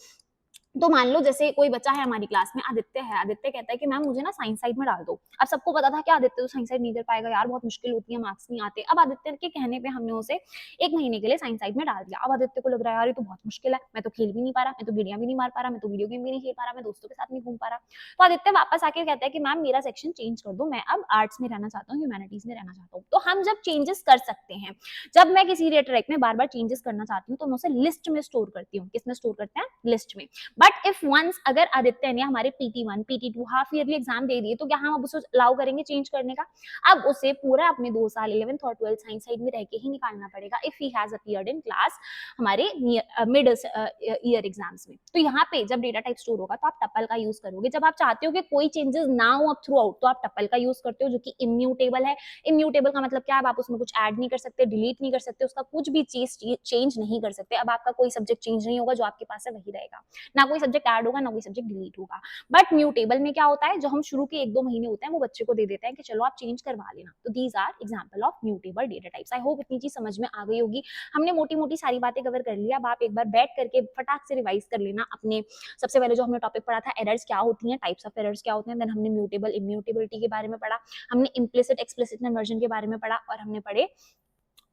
तो मान लो जैसे कोई बच्चा है हमारी क्लास में, आदित्य है, आदित्य कहता है कि मैम मुझे ना साइंस साइड में डाल दो। अब सबको पता था कि आदित्य तो साइंस साइड नहीं कर पाएगा यार, बहुत मुश्किल होती है, मार्क्स नहीं आते। अब आदित्य के कहने पे हमने उसे 1 महीने के लिए साइंस साइड में डाल दिया। अब आदित्य को लग रहा है यार ये तो बहुत मुश्किल है, मैं तो खेल भी नहीं पा रहा, मैं तो गिड़ियाँ भी नहीं मार पा रहा, मैं तो वीडियो गेम भी नहीं खेल पा रहा, मैं दोस्तों के साथ नहीं घूम पा रहा। तो आदित्य वापस आके कहता है कि मैम मेरा सेक्शन चेंज कर दो, मैं अब आर्ट्स में रहना चाहता हूँ, ह्यूमैनिटीज़ में रहना चाहता हूँ। तो हम जब चेंजेस कर सकते हैं, जब मैं किसी डेटा टाइप में बार-बार चेंजेस करना चाहती हूँ, तो मैं उसे लिस्ट में स्टोर करती हूँ। किसमें स्टोर करते हैं? लिस्ट में। बट इफ वंस अगर आदित्य ने हमारे PT1, PT2 half yearly exam दे दिए, तो क्या हम अब उसे अलाउ करेंगे चेंज करने का? अब उसे पूरा अपने 2 साल 11th और 12th साइंस साइड में रह के ही निकालना पड़ेगा if he has appeared in class हमारे मिड ईयर एग्जाम्स में। तो यहाँ पे जब डेटा टाइप स्टोर होगा तो आप टपल का यूज करोगे। जब आप चाहते हो कि कोई चेंजेस ना हो अब थ्रू आउट, तो आप टपल का यूज करते हो जो कि इम्यूटेबल है। इम्यूटेबल का मतलब क्या है? आप उसमें कुछ ऐड नहीं कर सकते, डिलीट नहीं कर सकते, उसका कुछ भी चीज चेंज नहीं कर सकते। अब आपका कोई सब्जेक्ट चेंज नहीं होगा, जो आपके पास है वही रहेगा, ना कोई सब्जेक्ट ऐड होगा, ना कोई सब्जेक्ट डिलीट होगा। बट म्यूटेबल में क्या होता है? जो हम शुरू के 1-2 महीने होते हैं वो बच्चे को दे देते हैं कि चलो आप चेंज करवा लेना। तो these are example of mutable data types. I hope इतनी चीज समझ में आ गई होगी। हमने मोटी-मोटी सारी बातें कवर कर ली। अब आप एक बार बैठ करके फटाक से रिवाइज कर लेना अपने। सबसे पहले जो हमने टॉपिक पढ़ा था एरर्स क्या होती हैं, टाइप्स ऑफ एरर्स क्या होते हैं, देन हमने म्यूटेबल इम्यूटेबिलिटी के बारे में पढ़ा, हमने इम्प्लिसिट एक्सप्लिसिट कन्वर्जन के बारे में पढ़ा, और हमने पढ़े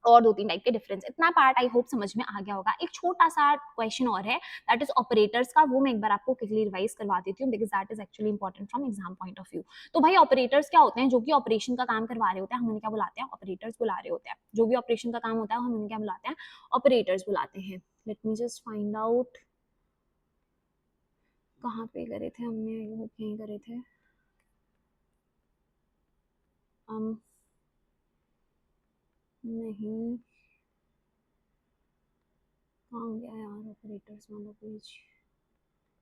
और 2-3 टाइप के डिफरेंस। इतना पार्ट आई होप समझ में आ गया होगा। एक छोटा-सा क्वेश्चन और है, दैट इज़ ऑपरेटर्स का। वो मैं एक बार आपको क्विकली रिवाइज करवा देती हूँ because that is actually important from exam point of view. तो भाई ऑपरेटर्स क्या होते हैं? जो कि ऑपरेशन का काम करवा रहे होते हैं, हम उन्हें क्या बुलाते हैं? ऑपरेटर्स बुला रहे होते हैं। जो भी ऑपरेशन का काम होता है हम उन्हें क्या बुलाते हैं? ऑपरेटर्स बुलाते हैं। Let me just find out कहाँ पे करे थे हमने, आई होप यहीं करे थे। अम, नहीं, कहाँ गया यार ऑपरेटर्स वाला पेज?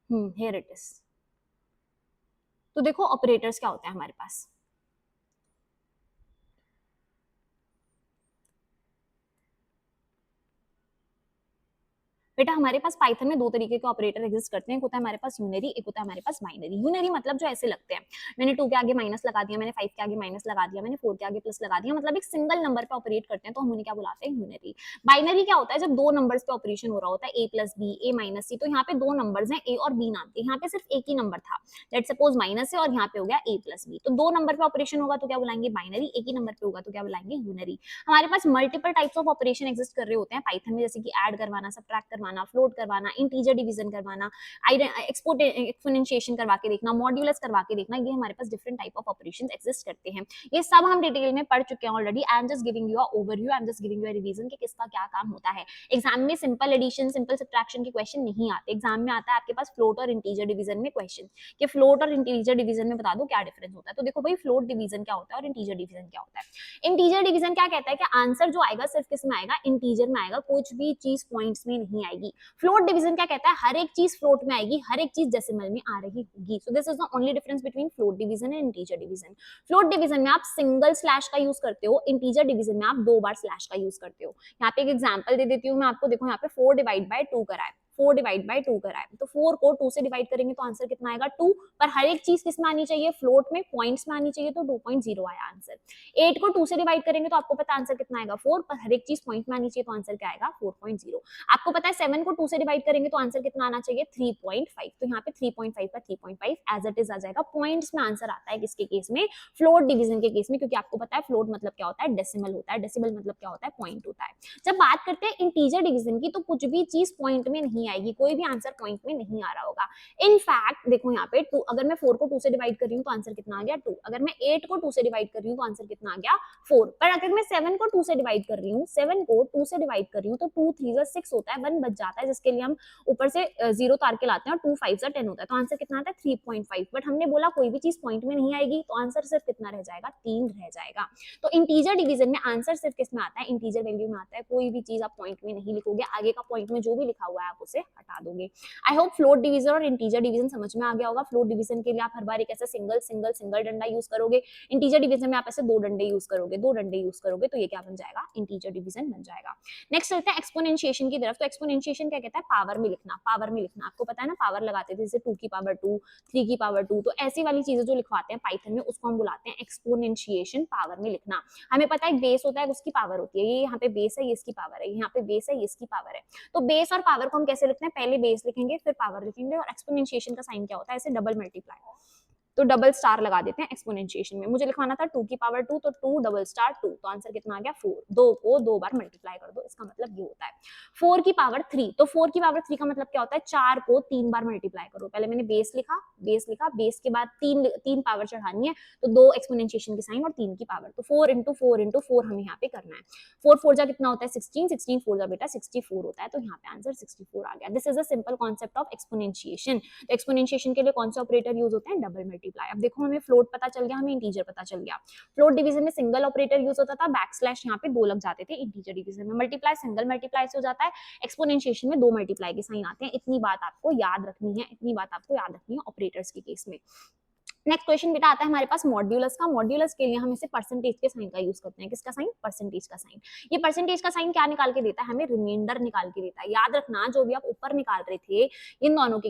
Here it is. तो देखो ऑपरेटर्स क्या होते हैं हमारे पास। बेटा हमारे पास पाइथन में 2 तरीके के ऑपरेटर एग्जिस्ट करते हैं। एक होता है हमारे पास यूनरी, एक होता है हमारे पास बाइनरी। यूनरी मतलब जो ऐसे लगते हैं, मैंने 2 के आगे माइनस लगा दिया, मैंने 5 के आगे माइनस लगा दिया, मैंने 4 के आगे प्लस लगा दिया, मतलब एक सिंगल नंबर पे ऑपरेट करते हैं, तो हम उन्हें क्या बुलाते हैं? यूनरी। बाइनरी क्या होता है? जब 2 नंबर्स पे ऑपरेशन हो रहा होता है, a plus B, a minus C. तो यहाँ पे 2 नंबर्स हैं a और b नाम के, यहाँ पे सिर्फ एक ही नंबर था, लेट्स सपोज माइनस है, और यहाँ पे हो गया a प्लस बी। तो 2 नंबर पे ऑपरेशन होगा तो क्या बुलाएंगे? बाइनरी। एक ही नंबर पे होगा तो क्या बुलाएंगे? यूनरी। हमारे पास multiple types of operation exist कर रहे होते हैं पाइथन में, जैसे कि ऐड करवाना, सबट्रैक्ट करवाना, फ्लोट करवाना, इंटीजर डिवीजन करवाना, एक्सपोर्ट एक्सपोनेंशिएशन करवा के देखना, मॉड्यूलस करवा के देखना। ये हमारे पास different type of operations exist करते हैं। ये सब हम डिटेल में पढ़ चुके हैं already. I am just giving you a overview, I am just giving you a revision कि किसका क्या काम होता है। एग्जाम में सिंपल एडिशन, सिंपल सब्ट्रैक्शन के क्वेश्चन नहीं आते। एग्जाम में आता है आपके पास फ्लोट और इंटीजर डिवीजन में क्वेश्चन, कि फ्लोट और इंटीजर डिवीजन में बता दो क्या डिफरेंस होता है। तो देखो भाई फ्लोट डिवीजन क्या होता है और इंटीजर डिवीजन क्या होता है। इंटीजर डिवीजन क्या कहता है कि आंसर जो आएगा सिर्फ किस में आएगा? इंटीजर में आएगा, कुछ भी चीज पॉइंट्स में नहीं आएगी। फ्लोट डिवीजन क्या कहता है? हर एक चीज फ्लोट में आएगी, हर एक चीज डेसिमल में आ रही होगी। So this is the only difference between float division and integer division. Float division में आप सिंगल स्लैश का यूज करते हो, इंटीजर डिवीजन में आप 2 बार स्लैश का यूज करते हो। यहाँ पे एक एग्जांपल दे देती हूँ मैं आपको। देखो यहाँ पे 4 डिवाइड बाय 2 करा है, 4 डिवाइड बाय 2 करा है, तो 4 को 2 से डिवाइड करेंगे तो आंसर कितना आएगा? 2। पर हर एक चीज किस में आनी चाहिए? फ्लोट में, पॉइंट्स में आनी चाहिए, तो 2.0 आया आंसर। 8 को 2 से डिवाइड करेंगे तो आपको पता आंसर कितना आएगा? 4। पर हर एक चीज पॉइंट में आनी चाहिए तो आंसर क्या आएगा? 4.0। आपको पता है 7 को 2 से डिवाइड करेंगे तो आंसर कितना आना चाहिए? 3.5। तो यहाँ पे 3.5 का 3.5 एज इट इज आ जाएगा। पॉइंट्स में आंसर आता है किसके केस में? फ्लोट डिवीजन के केस में, क्योंकि आपको पता है फ्लोट मतलब क्या होता है? डेसिमल होता है। डेसिमल मतलब क्या होता है? पॉइंट होता है। जब बात करते हैं इंटीजर डिवीजन की, तो कुछ भी चीज पॉइंट में नहीं आएगी, कोई भी आंसर पॉइंट में नहीं आ रहा होगा। इनफैक्ट देखो यहाँ पे 2, अगर मैं 4 को 2 से डिवाइड कर रही हूँ तो आंसर कितना आ गया? 2। अगर मैं 8 को 2 से डिवाइड कर रही हूँ तो आंसर कितना आ गया? 4। पर अगर मैं 7 को 2 से डिवाइड कर रही हूँ, 7 को 2 से डिवाइड कर रही हूँ, तो 2 3 जा 6 होता है, 1 बच जाता है, जिसके लिए हम ऊपर से 0 तार के लाते हैं, और 2 5 जा 10 होता है, तो आंसर कितना आता है? 3.5। बट हमने बोला कोई भी चीज पॉइंट में नहीं आएगी, तो आंसर सिर्फ कितना रह जाएगा? 3 रह जाएगा। तो इंटीजर डिवीजन में आंसर सिर्फ किस में आता है? इंटीजर वैल्यू में आता है। कोई भी चीज आप पॉइंट में नहीं लिखोगे, आगे का पॉइंट में जो भी लिखा हुआ है आप उसे हटा दोगे। आई होप फ्लोट डिवीजन और इंटीजर डिवीजन समझ में आ गया होगा। फ्लोट डिवीजन के लिए आप हर बार एक ऐसे सिंगल सिंगल सिंगल डंडा यूज करोगे, इंटीजर डिवीजन में आप ऐसे 2 डंडे यूज करोगे, 2 डंडे यूज करोगे, तो ये क्या बन जाएगा? इंटीजर डिवीजन बन जाएगा। नेक्स्ट चलते हैं एक्सपोनेंशिएशन की तरफ। तो एक्सपोनेंशिएशन क्या कहता है? पावर में लिखना। पावर में लिखना आपको पता है ना, पावर लगाते थे जैसे 2 की पावर 2, 3 की पावर 2, तो ऐसी वाली चीजें जो लिखवाते हैं पाइथन में, उसको हम बुलाते हैं एक्सपोनेंशिएशन। पावर में लिखना। हमें पता है बेस होता है, उसकी पावर होती है, ये यहाँ पे बेस है, ये इसकी पावर है, यहाँ पे बेस है, ये इसकी पावर है। तो बेस और पावर को हम कैसे कैसे लिखते हैं, पहले बेस लिखेंगे फिर पावर लिखेंगे, और एक्सपोनेंशिएशन का साइन क्या होता है, ऐसे डबल मल्टीप्लाई, तो डबल स्टार लगा देते हैं एक्सपोनेंशिएशन में। मुझे लिखवाना था 2 की पावर 2, तो 2 डबल स्टार 2, तो आंसर कितना आ गया 4। 2 को 2 बार मल्टीप्लाई कर दो, इसका मतलब ये होता है। 4 की पावर 3, तो 4 की पावर 3 का मतलब क्या होता है, 4 को 3 बार मल्टीप्लाई करो। पहले मैंने बेस लिखा, बेस के बाद 3 पावर चढ़ानी है, तो 2 एक्सपोनेंशिएशन की साइन और 3 की पावर, तो 4 इंटू 4 इंटू 4 हमें यहाँ पे करना है। 4 4 जा कितना होता है 16, 16 4 जा बेटा 64 होता है, तो यहाँ पे आंसर 64 आ गया। This is a simple concept of exponentiation. तो एक्सपोनेंशिएशन के लिए कौन सा ऑपरेटर यूज होता है, डबल मल्टीप्लाई। अब देखो हमें फ्लोट पता चल गया, हमें इंटीजर पता चल गया। फ्लोट डिवीजन में सिंगल ऑपरेटर यूज होता था, बैकस्लैश यहाँ पे 2 लग जाते थे। इंटीजर डिवीजन में मल्टीप्लाई सिंगल मल्टीप्लाई से हो जाता है, एक्सपोनेंशिएशन में 2 मल्टीप्लाई के साइन आते हैं। इतनी बात आपको याद रखनी है, इतनी बात आपको याद रखनी है ऑपरेटर्स के केस में। नेक्स्ट क्वेश्चन बेटा आता है हमारे पास मॉड्यूलस का। मॉड्यूलस के लिए हम इसे परसेंटेज के साइन का यूज करते हैं। किसका साइन, परसेंटेज का साइन। ये परसेंटेज का साइन क्या निकाल के देता है, हमें रिमाइंडर निकाल के देता है। याद रखना जो भी आप ऊपर निकाल रहे थे इन दोनों के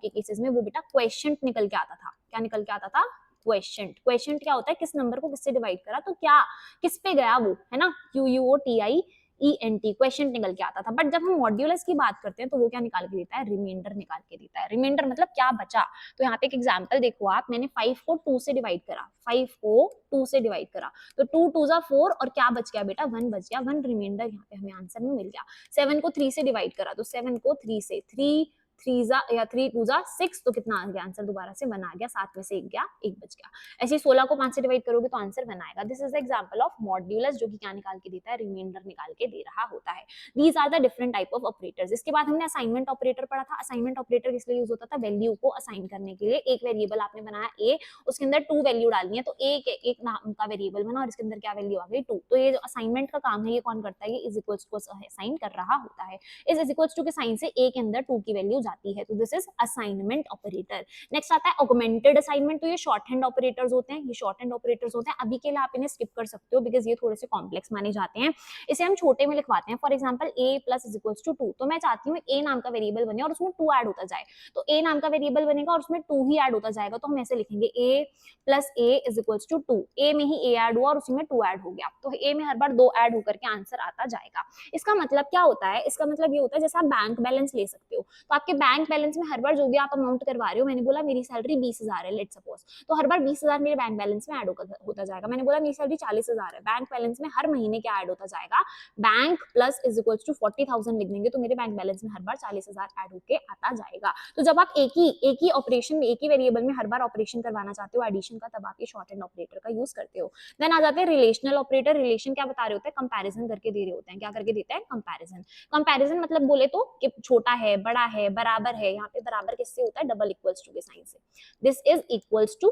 केसेस में वो बेटा क्वेश्चन निकल के आता था। क्या निकल के आता था, क्वेश्चन। क्वेश्चन क्या होता है, किस नंबर को किससे डिवाइड करा तो क्या किस पे गया वो, है ना, QUOTIENT, क्वेश्चन निकल के आता था। बट जब हम मॉड्यूलस की बात करते हैं तो वो क्या निकाल के देता है, रिमाइंडर निकाल के देता है। रिमाइंडर मतलब क्या बचा। तो यहाँ पे एक एग्जांपल देखो आप, मैंने 5 को 2 से डिवाइड करा, 5 को 2 से डिवाइड करा, तो 2 2 जा 4 और क्या बच गया बेटा, 1 बच गया। 1 रिमाइंडर यहाँ पे हमें आंसर में मिल गया। 7 को 3 से डिवाइड करा, तो 7 को 3 से, 3 3 जा या 3 2 जा 6, तो कितना आ गया आंसर, दोबारा से 1 आ गया, 7 में से 1 गया, 1 बच गया। ऐसे 16 को 5 से डिवाइड करोगे तो आंसर 1 आएगा। This is the example of modulus, जो कि क्या निकाल के देता है, रिमाइंडर निकाल के दे रहा होता है। These are the different type of operators. इसके बाद हमने असाइनमेंट ऑपरेटर पढ़ा था। असाइनमेंट ऑपरेटर किस लिए यूज होता था, वैल्यू को असाइन करने के लिए। एक वेरिएबल आपने बनाया a, उसके अंदर 2 वैल्यू डालनी है, तो एक नाम का वेरिएबल बना और इसके अंदर क्या वैल्यू आ गई 2। तो ये जो असाइनमेंट का काम है ये कौन करता है, ये इज इक्वल्स को असाइन कर रहा होता है। इज इक्वल्स टू के साइन से a के अंदर 2 की वैल्यू जाती है, तो this is assignment operator. Next आता है ऑगमेंटेड असाइनमेंट। तो ये शॉर्ट हैंड ऑपरेटर्स होते हैं, ये शॉर्ट हैंड ऑपरेटर्स होते हैं। अभी के लिए आप इन्हें स्किप कर सकते हो बिकॉज ये थोड़े से कॉम्प्लेक्स माने जाते हैं। इसे हम छोटे में लिखवाते हैं। For example a plus is equals to 2, तो मैं चाहती हूँ a नाम का वेरिएबल बने और उसमें 2 ऐड होता जाए, तो a नाम का वेरिएबल बनेगा और उसमें 2 ही ऐड होता जाएगा, तो हम ऐसे लिखेंगे a plus a is equals to 2। a में ही a ऐड हुआ और उसी में 2 ऐड हो गया, तो a में हर बार 2 ऐड होकर के आंसर आता जाएगा। इसका मतलब क्या होता है, इसका मतलब ये होता है जैसे आप बैंक बैलेंस ले सकते हो, तो आपके बैंक बैलेंस में हर बार जो भी आप अमाउंट करवा रहे हो, मैंने बोला मेरी सैलरी 20,000 है लेट्स सपोज, तो हर बार 20,000 मेरे बैंक बैलेंस में ऐड होता जाएगा। मैंने बोला मेरी सैलरी 40,000 है, बैंक बैलेंस में हर महीने क्या ऐड होता जाएगा, bank plus is equals to 40,000 लिख देंगे, तो मेरे बैंक बैलेंस में हर बार 40,000 ऐड होके आता जाएगा। तो जब आप एक ही ऑपरेशन में, एक ही वेरिएबल में हर बार ऑपरेशन करवाना चाहते हो एडिशन का, तब आप ये शॉर्ट हैंड ऑपरेटर का यूज करते हो। देन आ जाते हैं रिलेशनल ऑपरेटर। रिलेशन क्या बता रहे होते हैं, कंपैरिजन करके दे रहे होते हैं। क्या करके देते हैं, कंपैरिजन। कंपैरिजन मतलब बोले तो कि छोटा है, बड़ा है, बराबर है। यहाँ पे बराबर किससे होता है, डबल इक्वल्स टू के साइन से। This is equals to,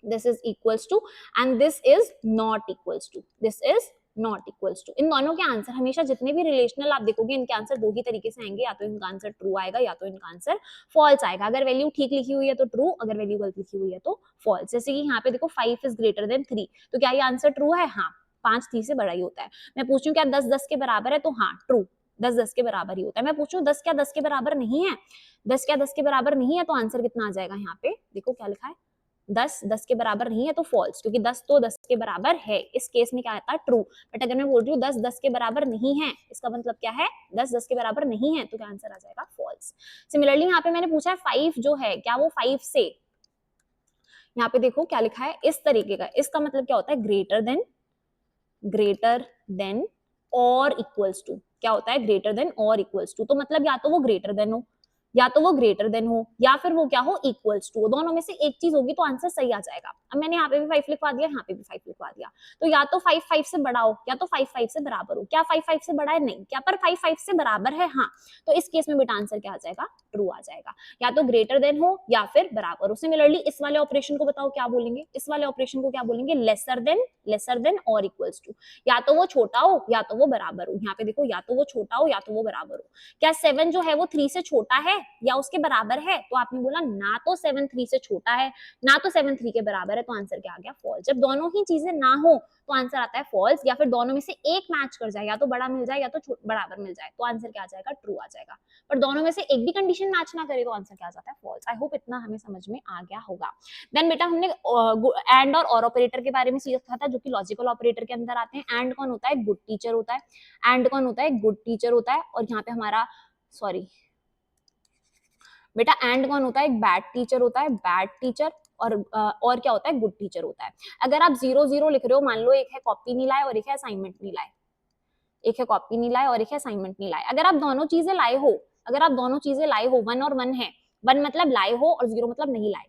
this is equals to and this is not equals to, this is not equals to। इन दोनों के आंसर हमेशा जितने भी रिलेशनल आप देखोगे इनके आंसर दो ही तरीके से आएंगे, या तो इनका आंसर ट्रू आएगा या तो इनका आंसर फॉल्स आएगा। अगर वैल्यू ठीक लिखी हुई है तो ट्रू, अगर वैल्यू गलत लिखी हुई है तो फॉल्स। जैसे कि यहाँ पे देखो 5 इज ग्रेटर देन 3, तो क्या ये आंसर ट्रू है, हाँ 5 3 से बड़ा ही होता है। मैं पूछूं क्या 10 10 के बराबर है, तो हाँ ट्रू, 10 10 के बराबर ही होता है। मैं पूछूं 10 क्या 10 के बराबर नहीं है, 10 क्या 10 के बराबर नहीं है, तो आंसर कितना आ जाएगा, यहाँ पे देखो क्या लिखा है 10 10 के बराबर नहीं है तो फॉल्स, क्योंकि 10 तो 10 के बराबर है। इस केस में क्या आता है, ट्रू। बट अगर मैं बोल रही हूँ 10 10 के बराबर नहीं है, इसका मतलब क्या है, 10 10 के बराबर नहीं है, तो क्या आंसर आ जाएगा, फॉल्स। सिमिलरली यहाँ पे मैंने पूछा है 5 जो है क्या वो 5 से, यहाँ पे देखो क्या लिखा है इस तरीके का, इसका मतलब क्या होता है, ग्रेटर देन और इक्वल्स टू। क्या होता है, ग्रेटर देन और इक्वल्स टू, तो मतलब या तो वो ग्रेटर देन हो, या तो वो ग्रेटर देन हो, या फिर वो क्या हो, इक्वल्स टू। दोनों में से एक चीज होगी तो आंसर सही आ जाएगा। अब मैंने यहाँ पे भी 5 लिखवा दिया, यहाँ पे भी 5 लिखवा दिया, तो या तो 5 5 से बड़ा हो या तो 5 5 से बराबर हो। क्या 5 5 से बड़ा है, नहीं। क्या पर 5 5 से बराबर है, हाँ। तो इस केस में बेटा आंसर क्या आ जाएगा, ट्रू आ जाएगा। या तो ग्रेटर देन हो या फिर बराबर हो। सिमिलरली इस वाले ऑपरेशन को बताओ क्या बोलेंगे, इस वाले ऑपरेशन को क्या बोलेंगे, लेसर देन और इक्वल्स टू। या तो वो छोटा हो या तो वो बराबर हो। यहाँ पे देखो या तो वो छोटा हो या तो वो बराबर हो। क्या 7 जो है वो 3 से छोटा है या उसके बराबर है, तो आपने बोला ना तो 7 3 से छोटा है ना तो 7 3 के बराबर है, तो आंसर क्या आ गया, फॉल्स। जब दोनों ही चीजें ना हो तो आंसर आता है फॉल्स, या फिर दोनों में से एक मैच कर जाए, या तो बड़ा मिल जाए या तो बराबर मिल जाए, तो आंसर क्या आ जाएगा, ट्रू आ जाएगा। पर दोनों में से एक भी कंडीशन मैच ना करे तो आंसर क्या आ जाता है, फॉल्स। आई होप इतना हमें समझ में आ गया होगा। देन बेटा हमने एंड और ऑपरेटर के बारे में सीखा था, जो कि लॉजिकल ऑपरेटर के अंदर आते हैं। एंड कौन होता है, गुड टीचर होता है। एंड कौन होता है, गुड टीचर होता है। और यहाँ पे हमारा सॉरी बेटा, एंड कौन होता है? एक बैड टीचर होता है, बैड टीचर, और क्या होता है? गुड टीचर होता है। अगर आप 0-0 लिख रहे हो, मान लो एक है कॉपी नहीं लाए और एक है असाइनमेंट नहीं लाए, एक है कॉपी नहीं लाए और एक है असाइनमेंट नहीं लाए, अगर आप दोनों चीजें लाए हो, अगर आप दोनों चीजें लाए हो, 1 और 1 है, 1 मतलब लाए हो और 0 मतलब नहीं लाए।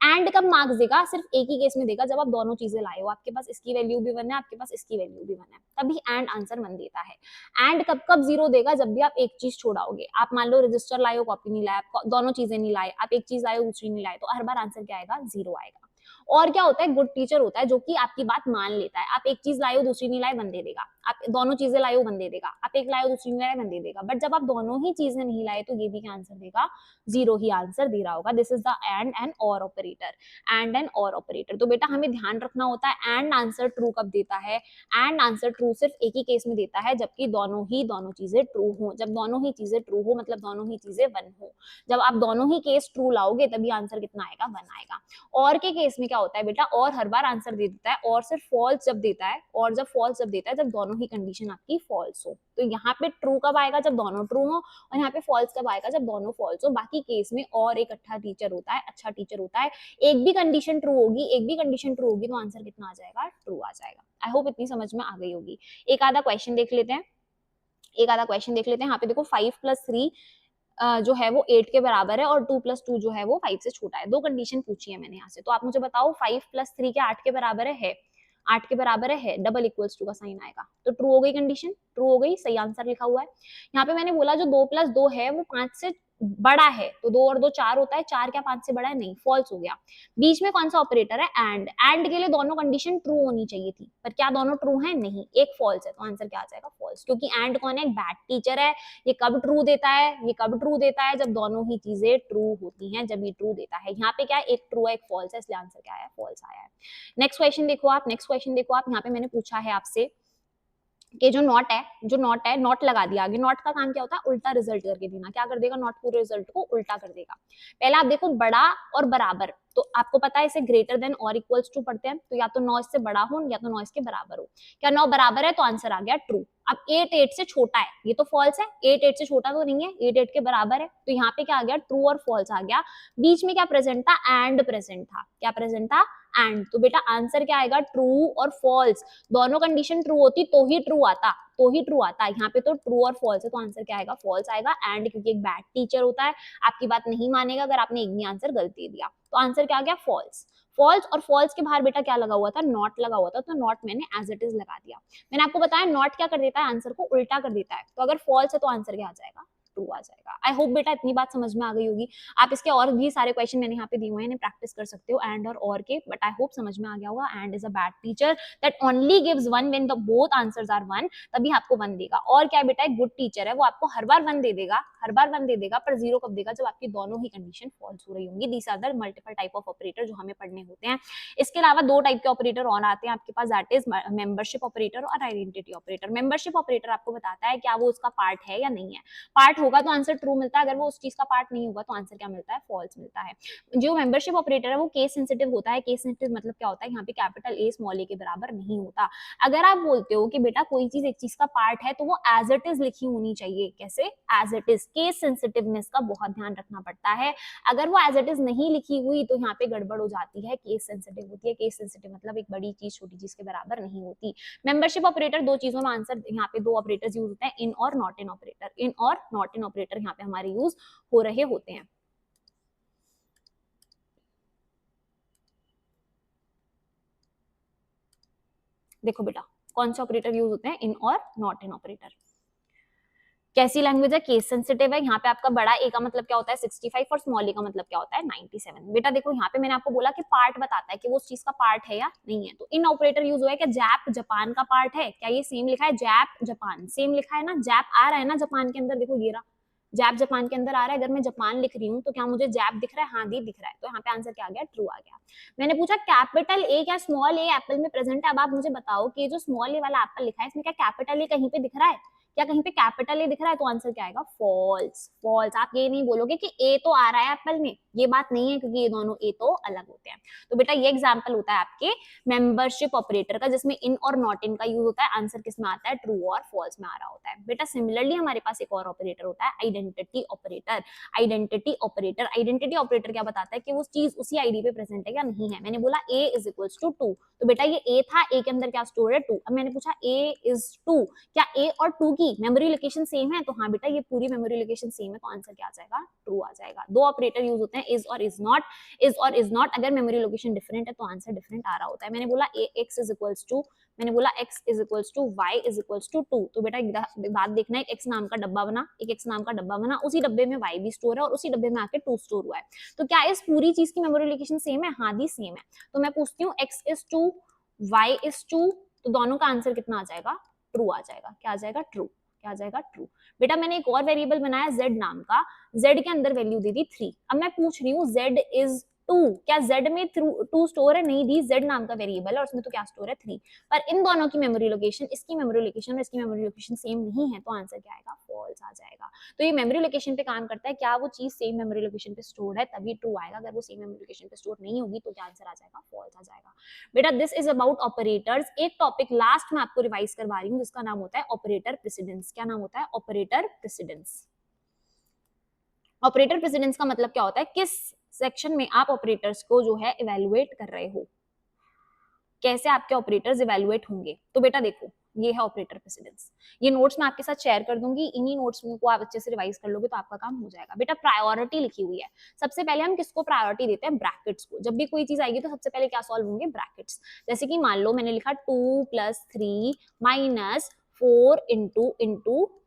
एंड कब मार्क्स देगा? सिर्फ एक ही केस में देगा, जब आप दोनों चीजें लाए हो, आपके पास इसकी वैल्यू भी 1 है, आपके पास इसकी वैल्यू भी 1 है, तभी एंड आंसर 1 देता है। एंड कब कब 0 देगा? जब भी आप एक चीज छोड़ाओगे। आप मान लो रजिस्टर लाए हो, कॉपी नहीं लाए, आप दोनों चीजें नहीं लाए, आप एक चीज लाए हो दूसरी नहीं लाए, तो हर बार आंसर क्या आएगा? 0 आएगा। और क्या होता है? गुड टीचर होता है जो कि आपकी बात मान लेता है। आप एक चीज लाए हो दूसरी नहीं लाए, 1 दे देगा। आप दोनों चीजें लाए हो, 1 दे देगा। आप एक लाए हो दूसरी नहीं लाए, 1 दे देगा। बट जब आप दोनों ही चीजें नहीं लाए, तो ये भी क्या आंसर देगा? 0 ही आंसर दे रहा होगा। दिस इज द एंड और ऑपरेटर। एंड एंड और ऑपरेटर। तो बेटा हमें ध्यान रखना होता है एंड आंसर ट्रू कब देता है? एंड आंसर ट्रू सिर्फ एक ही केस में देता है, जबकि दोनों चीजें ट्रू हो। जब दोनों ही चीजें ट्रू हो मतलब दोनों ही चीजें 1 हो। जब आप दोनों ही केस ट्रू लाओगे तभी आंसर कितना आएगा? 1 आएगा। और के केस में क्या होता है बेटा? और हर बार आंसर दे देता है, और सिर्फ फॉल्स जब देता है, और जब फॉल्स जब देता है जब दोनों ही कंडीशन आपकी फॉल्स हो। तो यहाँ पे ट्रू कब आएगा? जब दोनों ट्रू हो, और यहाँ पे फॉल्स कब आएगा? जब दोनों फॉल्स हो। बाकी केस में और एक अच्छा टीचर होता है, अच्छा टीचर होता है। एक भी कंडीशन ट्रू होगी, एक भी कंडीशन ट्रू होगी, तो आंसर कितना आ जाएगा? ट्रू आ जाएगा। आई होप इतनी समझ में आ गई होगी। एक आधा क्वेश्चन देख लेते हैं, एक आधा क्वेश्चन देख लेते हैं। यहाँ पे देखो 5+3 जो है वो 8 के बराबर है, और 2+2 जो है वो 5 से छोटा है। दो कंडीशन पूछी है मैंने यहाँ से, तो आप मुझे बताओ 5+3 क्या 8 के बराबर है? 8 के बराबर है, डबल इक्वल्स टू का साइन आएगा, तो ट्रू हो गई कंडीशन, ट्रू हो गई, सही आंसर लिखा हुआ है। यहाँ पे मैंने बोला जो 2+2 है वो 5 से बड़ा है, तो 2 और 2 4 होता है, 4 क्या 5 से बड़ा है? नहीं, फॉल्स हो गया। बीच में कौन सा ऑपरेटर है? एंड के लिए दोनों कंडीशन ट्रू होनी चाहिए थी, पर क्या दोनों ट्रू है? नहीं, एक फॉल्स है, तो आंसर क्या आ जाएगा? फॉल्स, क्योंकि एंड कौन है? एक बैड टीचर है। ये कब ट्रू देता है? ये कब ट्रू देता है? जब दोनों ही चीजें ट्रू होती हैं, जब ये ट्रू देता है। यहाँ पे क्या है? एक ट्रू है, एक फॉल्स है, इसलिए आंसर क्या है? फॉल्स आया है। नेक्स्ट क्वेश्चन देखो आप, नेक्स्ट क्वेश्चन देखो आप। यहाँ पे मैंने पूछा है आपसे कि जो नॉट है, नॉट लगा दिया आगे। नॉट का काम क्या होता है? उल्टा रिजल्ट करके देना। क्या कर देगा? नॉट पूरे रिजल्ट को उल्टा कर देगा। पहले आप देखो बड़ा और बराबर, तो आपको पता है इसे ग्रेटर देन और इक्वल्स टू पढ़ते हैं, तो या तो 9 इससे बड़ा हो या तो 9 इसके बराबर हो। क्या 9 बराबर है? तो आंसर आ गया ट्रू। अब 8 8 से छोटा है, ये तो फॉल्स है। 8 8 से छोटा तो नहीं है, 8 8 के बराबर है, तो यहाँ पे क्या आ गया? ट्रू और फॉल्स आ गया। बीच में क्या प्रेजेंट था? एंड प्रेजेंट था। क्या प्रेजेंट था? एंड। तो बेटा आंसर क्या आएगा? ट्रू और फॉल्स। दोनों कंडीशन ट्रू होती तो ही ट्रू आता, तो ही ट्रू आता। यहाँ पे तो ट्रू और फॉल्स है, तो आंसर क्या आएगा? फॉल्स आएगा। एंड क्योंकि एक बैड टीचर होता है, आपकी बात नहीं मानेगा अगर आपने एक भी आंसर गलती दिया, तो आंसर क्या आ गया? फॉल्स। फॉल्स, और फॉल्स के बाहर बेटा क्या लगा हुआ था? नॉट लगा हुआ था, तो नॉट मैंने एज इट इज लगा दिया। मैंने आपको बताया नॉट क्या कर देता है? आंसर को उल्टा कर देता है, तो अगर फॉल्स है तो आंसर क्या आ जाएगा? ट्रू आ जाएगा। आई होप बेटा इतनी बात समझ में आ गई होगी। आप इसके और भी सारे क्वेश्चन मैंने यहाँ पे दिए हुए हैं, प्रैक्टिस कर सकते हो एंड और के, बट आई होप समझ में आ गया होगा। And is a bad teacher that only gives 1 when the both answers are 1, तभी आपको 1 देगा। और क्या है बेटा? एक गुड टीचर है, वो आपको हर बार 1 दे देगा, हर बार 1 दे देगा, पर 0 कब देगा? जब आपकी दोनों ही कंडीशन फॉल्स हो रही होंगी। These are the multiple type of operator जो हमें पढ़ने होते हैं। इसके अलावा 2 टाइप के ऑपरेटर और आते हैं आपके पास, दैट इज मेंबरशिप ऑपरेटर और आइडेंटिटी ऑपरेटर। मेंबरशिप ऑपरेटर आपको बताता है क्या वो उसका पार्ट है या नहीं है। पार्ट होगा तो आंसर ट्रू मिलता है, अगर वो उस चीज का पार्ट नहीं होगा तो आंसर क्या मिलता है? फॉल्स मिलता है। जो मेंबरशिप ऑपरेटर है वो केस सेंसिटिव होता है। केस सेंसिटिव मतलब क्या होता है? यहाँ पे कैपिटल ए स्मॉल ए के बराबर नहीं होता। अगर आप बोलते हो कि बेटा कोई चीज एक चीज का पार्ट है, तो वो एज इट इज लिखी होनी चाहिए। कैसे? As it is. Case sensitiveness का बहुत ध्यान रखना पड़ता है। अगर वो एज इट इज नहीं लिखी हुई तो यहाँ पे गड़बड़ हो जाती है, केस सेंसिटिव होती है। केस सेंसिटिव मतलब एक बड़ी चीज छोटी चीज के बराबर नहीं होती। मेंबरशिप ऑपरेटर 2 चीजों में आंसर, यहाँ पे 2 ऑपरेटर्स यूज होते हैं, इन और नॉट इन ऑपरेटर। इन और नॉट इन ऑपरेटर यहाँ पे हमारे यूज हो रहे होते हैं। देखो बेटा कौन से ऑपरेटर यूज होते हैं? इन और नॉट इन ऑपरेटर। कैसी लैंग्वेज है? केस सेंसिटिव है। यहाँ पे आपका बड़ा ए का मतलब क्या होता है? 65, और स्मॉल ए का मतलब क्या होता है? 97। बेटा देखो यहाँ पे मैंने आपको बोला कि पार्ट बताता है कि वो उस चीज का पार्ट है या नहीं है, तो इन ऑपरेटर यूज हुआ है। क्या जैप जापान का पार्ट है? क्या ये सेम लिखा है? जैप जापान सेम लिखा है ना? जैप आ रहा है ना जापान के अंदर? देखो ये रहा, जैप जापान के अंदर आ रहा है। अगर मैं जापान लिख रही हूँ तो क्या मुझे जैप दिख रहा है? हाँ दी दिख रहा है, तो यहाँ पे आंसर क्या आ गया? ट्रू आ गया। मैंने पूछा कैपिटल ए क्या स्मॉल ए एप्पल में प्रेजेंट है? अब आप मुझे बताओ कि जो स्मॉल ए वाला एप्पल लिखा है इसमें क्या कैपिटल ए कहीं पे दिख रहा है? क्या कहीं पे कैपिटल ए दिख रहा है? तो आंसर क्या आएगा? फॉल्स। फॉल्स। आप ये नहीं बोलोगे कि ए तो आ रहा है एप्पल में, ये बात नहीं है क्योंकि ये दोनों ए तो अलग होते हैं। तो बेटा ये एग्जाम्पल होता है आपके मेंबरशिप ऑपरेटर का, जिसमें इन और नॉट इन का यूज होता है। आंसर किस में आता है, ट्रू और फॉल्स में आ रहा होता है। बेटा सिमिलरली हमारे पास एक और ऑपरेटर होता है आइडेंटिटी ऑपरेटर। आइडेंटिटी ऑपरेटर क्या बताता है कि वो चीज उसी आईडी पे प्रेजेंट है या नहीं है। मैंने बोला a इज इक्वल्स टू 2, तो बेटा ये a था, a के अंदर क्या स्टोर है 2। अब मैंने पूछा a इज 2, क्या a और 2 की मेमोरी लोकेशन सेम है, तो हाँ बेटा ये पूरी मेमोरी लोकेशन सेम है, तो आंसर क्या आ जाएगा, ट्रू आ जाएगा। दो ऑपरेटर यूज होते हैं इज और इज नॉट। इज और इज नॉट अगर मेमोरी लोकेशन डिफरेंट है तो आंसर डिफरेंट आ रहा होता है। मैंने बोला x इज इक्वल्स टू, मैंने बोला x is equals to y is equals to 2, तो बेटा एक बात देखना, एक x नाम का डब्बा बना, एक x नाम का डब्बा बना, उसी डब्बे में y भी स्टोर है और उसी डब्बे में आके 2 स्टोर हुआ है। तो क्या इस पूरी चीज की मेमोरी लोकेशन सेम है, हाँ दी सेम है। तो मैं पूछती हूँ x इज 2 y इज 2, तो दोनों का आंसर कितना आ जाएगा, ट्रू आ जाएगा। क्या आ जाएगा, ट्रू। क्या आ जाएगा, ट्रू। बेटा मैंने एक और वेरिएबल बनाया z नाम का, z के अंदर वैल्यू दे दी 3। अब मैं पूछ रही हूँ z इज 2, क्या z में 2 स्टोर है, नहीं दी, z नाम का वेरिएबल है और उसमें तो क्या स्टोर है 3। पर इन दोनों की मेमोरी लोकेशन, इसकी मेमोरी लोकेशन और इसकी मेमोरी लोकेशन सेम नहीं है, तो आंसर क्या आएगा, फॉल्स आ जाएगा। तो ये मेमोरी लोकेशन पे काम करता है, क्या वो चीज सेम मेमोरी लोकेशन पे स्टोर है तभी ट्रू आएगा, अगर वो सेम मेमोरी लोकेशन पे स्टोर नहीं होगी तो क्या आंसर आ जाएगा, फॉल्स आ जाएगा। बेटा दिस इज अबाउट ऑपरेटर्स। एक टॉपिक लास्ट में आपको रिवाइज करवा रही हूँ जिसका नाम होता है ऑपरेटर प्रेसिडेंस। क्या नाम होता है, ऑपरेटर प्रेसिडेंस। ऑपरेटर प्रेसिडेंस का मतलब क्या होता है, किस सेक्शन में आप ऑपरेटर्स को जो है इवेलुएट कर रहे हो, कैसे आपके ऑपरेटर्स इवेलुएट होंगे। तो बेटा देखो ये है ऑपरेटर प्रेसिडेंस, ये नोट्स मैं आपके साथ शेयर कर दूंगी, इन्हीं नोट्स को आप अच्छे से रिवाइज कर लोगे तो आपका काम हो जाएगा। बेटा प्रायोरिटी लिखी हुई है, सबसे पहले हम किसको प्रायोरिटी देते हैं, ब्रैकेट्स को। जब भी कोई चीज आएगी तो सबसे पहले क्या सॉल्व होंगे, ब्रैकेट्स। जैसे कि मान लो मैंने लिखा 2 + 3 - 4 इंटू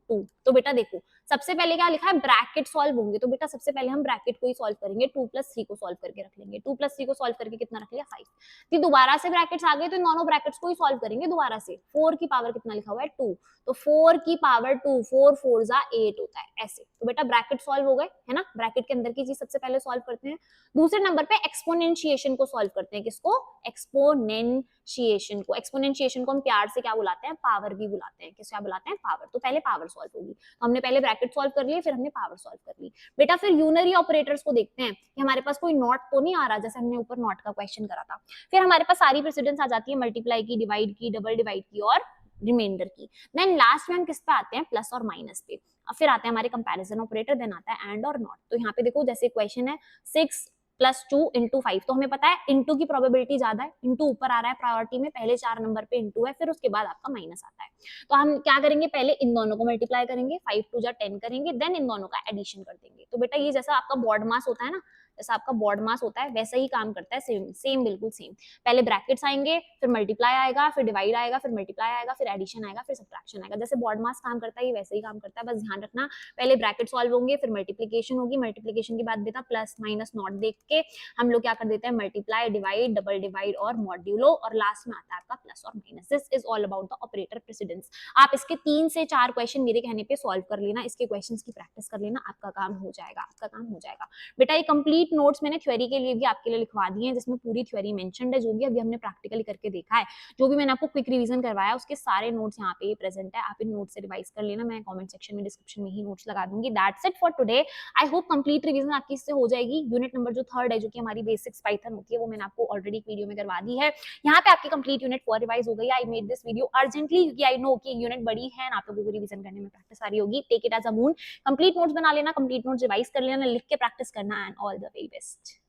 2, तो बेटा देखो सबसे पहले क्या लिखा है, ब्रैकेट सॉल्व होंगे, तो बेटा सबसे पहले हम ब्रैकेट को ही सॉल्व करेंगे। 2 + 3 को सॉल्व करके रख लेंगे, 2 + 3 को सॉल्व करके कितना रख लिया, 5। फिर दोबारा से ब्रैकेट्स आ गए तो इन दोनों ब्रैकेट्स को ही सॉल्व करेंगे दोबारा से। 4 की पावर कितना लिखा हुआ है, 2, तो 4 की पावर 2, 4 4 जा 8 होता है ऐसे। तो बेटा ब्रैकेट सॉल्व हो गए, है ना, ब्रैकेट के अंदर की चीज सबसे पहले सॉल्व करते हैं। दूसरे नंबर पे एक्सपोनेंशिएशन को सॉल्व करते हैं, किसको, एक्सपोनेंशिएशन को। एक्सपोनेंशिएशन को हम प्यार से क्या बुलाते हैं, पावर भी बुलाते हैं। किस क्या बुलाते हैं, पावर। तो पहले पावर सॉल्व होगी, तो हमने पहले ब्रैकेट सॉल्व कर लिए, फिर हमने पावर सॉल्व कर ली। बेटा फिर यूनरी ऑपरेटर्स को देखते हैं कि हमारे पास कोई नॉट तो नहीं आ रहा, जैसे हमने ऊपर नॉट का क्वेश्चन करा था। फिर हमारे पास सारी प्रेसिडेंस आ जाती है, मल्टीप्लाई की, डिवाइड की, डबल डिवाइड की और रिमाइंडर की। देन लास्ट में हम किस पे आते हैं, प्लस और माइनस पे। अब फिर आते हैं हमारे कंपैरिजन ऑपरेटर, देन आता है एंड और नॉट। तो यहाँ पे देखो जैसे क्वेश्चन है 6 + 2 × 5, तो हमें पता है इंटू की प्रोबेबिलिटी ज्यादा है, इंटू ऊपर आ रहा है प्रायोरिटी में, पहले 4 नंबर पे इंटू है, फिर उसके बाद आपका माइनस आता है। तो हम क्या करेंगे, पहले इन दोनों को मल्टीप्लाई करेंगे, 5 × 2 = 10 करेंगे, देन इन दोनों का एडिशन कर देंगे। तो बेटा ये जैसा आपका बॉड मास होता है ना, जैसा आपका बॉड मास होता है वैसा ही काम करता है, सेम सेम बिल्कुल सेम। पहले ब्रैकेट्स आएंगे, फिर मल्टीप्लाई आएगा, फिर डिवाइड आएगा, फिर मल्टीप्लाई आएगा, फिर एडिशन आएगा, फिर सब्ट्रैक्शन आएगा। जैसे बॉड मास काम करता है ये वैसे ही काम करता है, बस ध्यान रखना पहले ब्रैकेट सॉल्व होंगे, फिर मल्टीप्लिकेशन होगी, मल्टीप्लिकेशन के बाद बेटा प्लस माइनस नॉट देख के हम लोग क्या कर देते हैं, मल्टीप्लाई, डिवाइड, डबल डिवाइड और मॉड्यूलो, और लास्ट में आता है आपका प्लस और minus. This is all about the operator precedence. आप इसके 3 से 4 क्वेश्चन मेरे कहने पे सॉल्व कर लेना, इसके क्वेश्चंस की प्रैक्टिस कर लेना, आपका काम हो जाएगा, आपका काम हो जाएगा। बेटा ये कंप्लीट नोट्स मैंने थ्योरी के लिए भी आपके लिए लिखवा दिए हैं, जिसमें पूरी थ्योरी मेंशन्ड है, जो भी अभी हमने प्रैक्टिकली करके देखा है, जो भी मैंने आपको क्विक रिवीजन करवाया उसके सारे नोट्स यहाँ पे प्रेजेंट है। आप इन नोट्स से रिवाइज कर लेना, मैं कमेंट सेक्शन में, डिस्क्रिप्शन में ही नोट्स लगा दूंगी। That's it for today. I hope complete revision आपकी इससे हो जाएगी। यूनिट नंबर जो 3rd है, जो कि हमारी बेसिक्स पाइथन होती है, वो मैंने आपको ऑलरेडी एक वीडियो में करवा दी है। यहाँ पे आपकी कंप्लीट यूनिट 4 रिवाइज हो गई। I made this video urgently क्योंकि आई नो कि यूनिट बड़ी है, आप लोगों को रिवीजन करने में प्रैक्टिस आ रही होगी। Take it as a moon, complete notes बना लेना, कंप्लीट नोट्स रिवाइज कर लेना, लिख के प्रैक्टिस करना, and all the very best.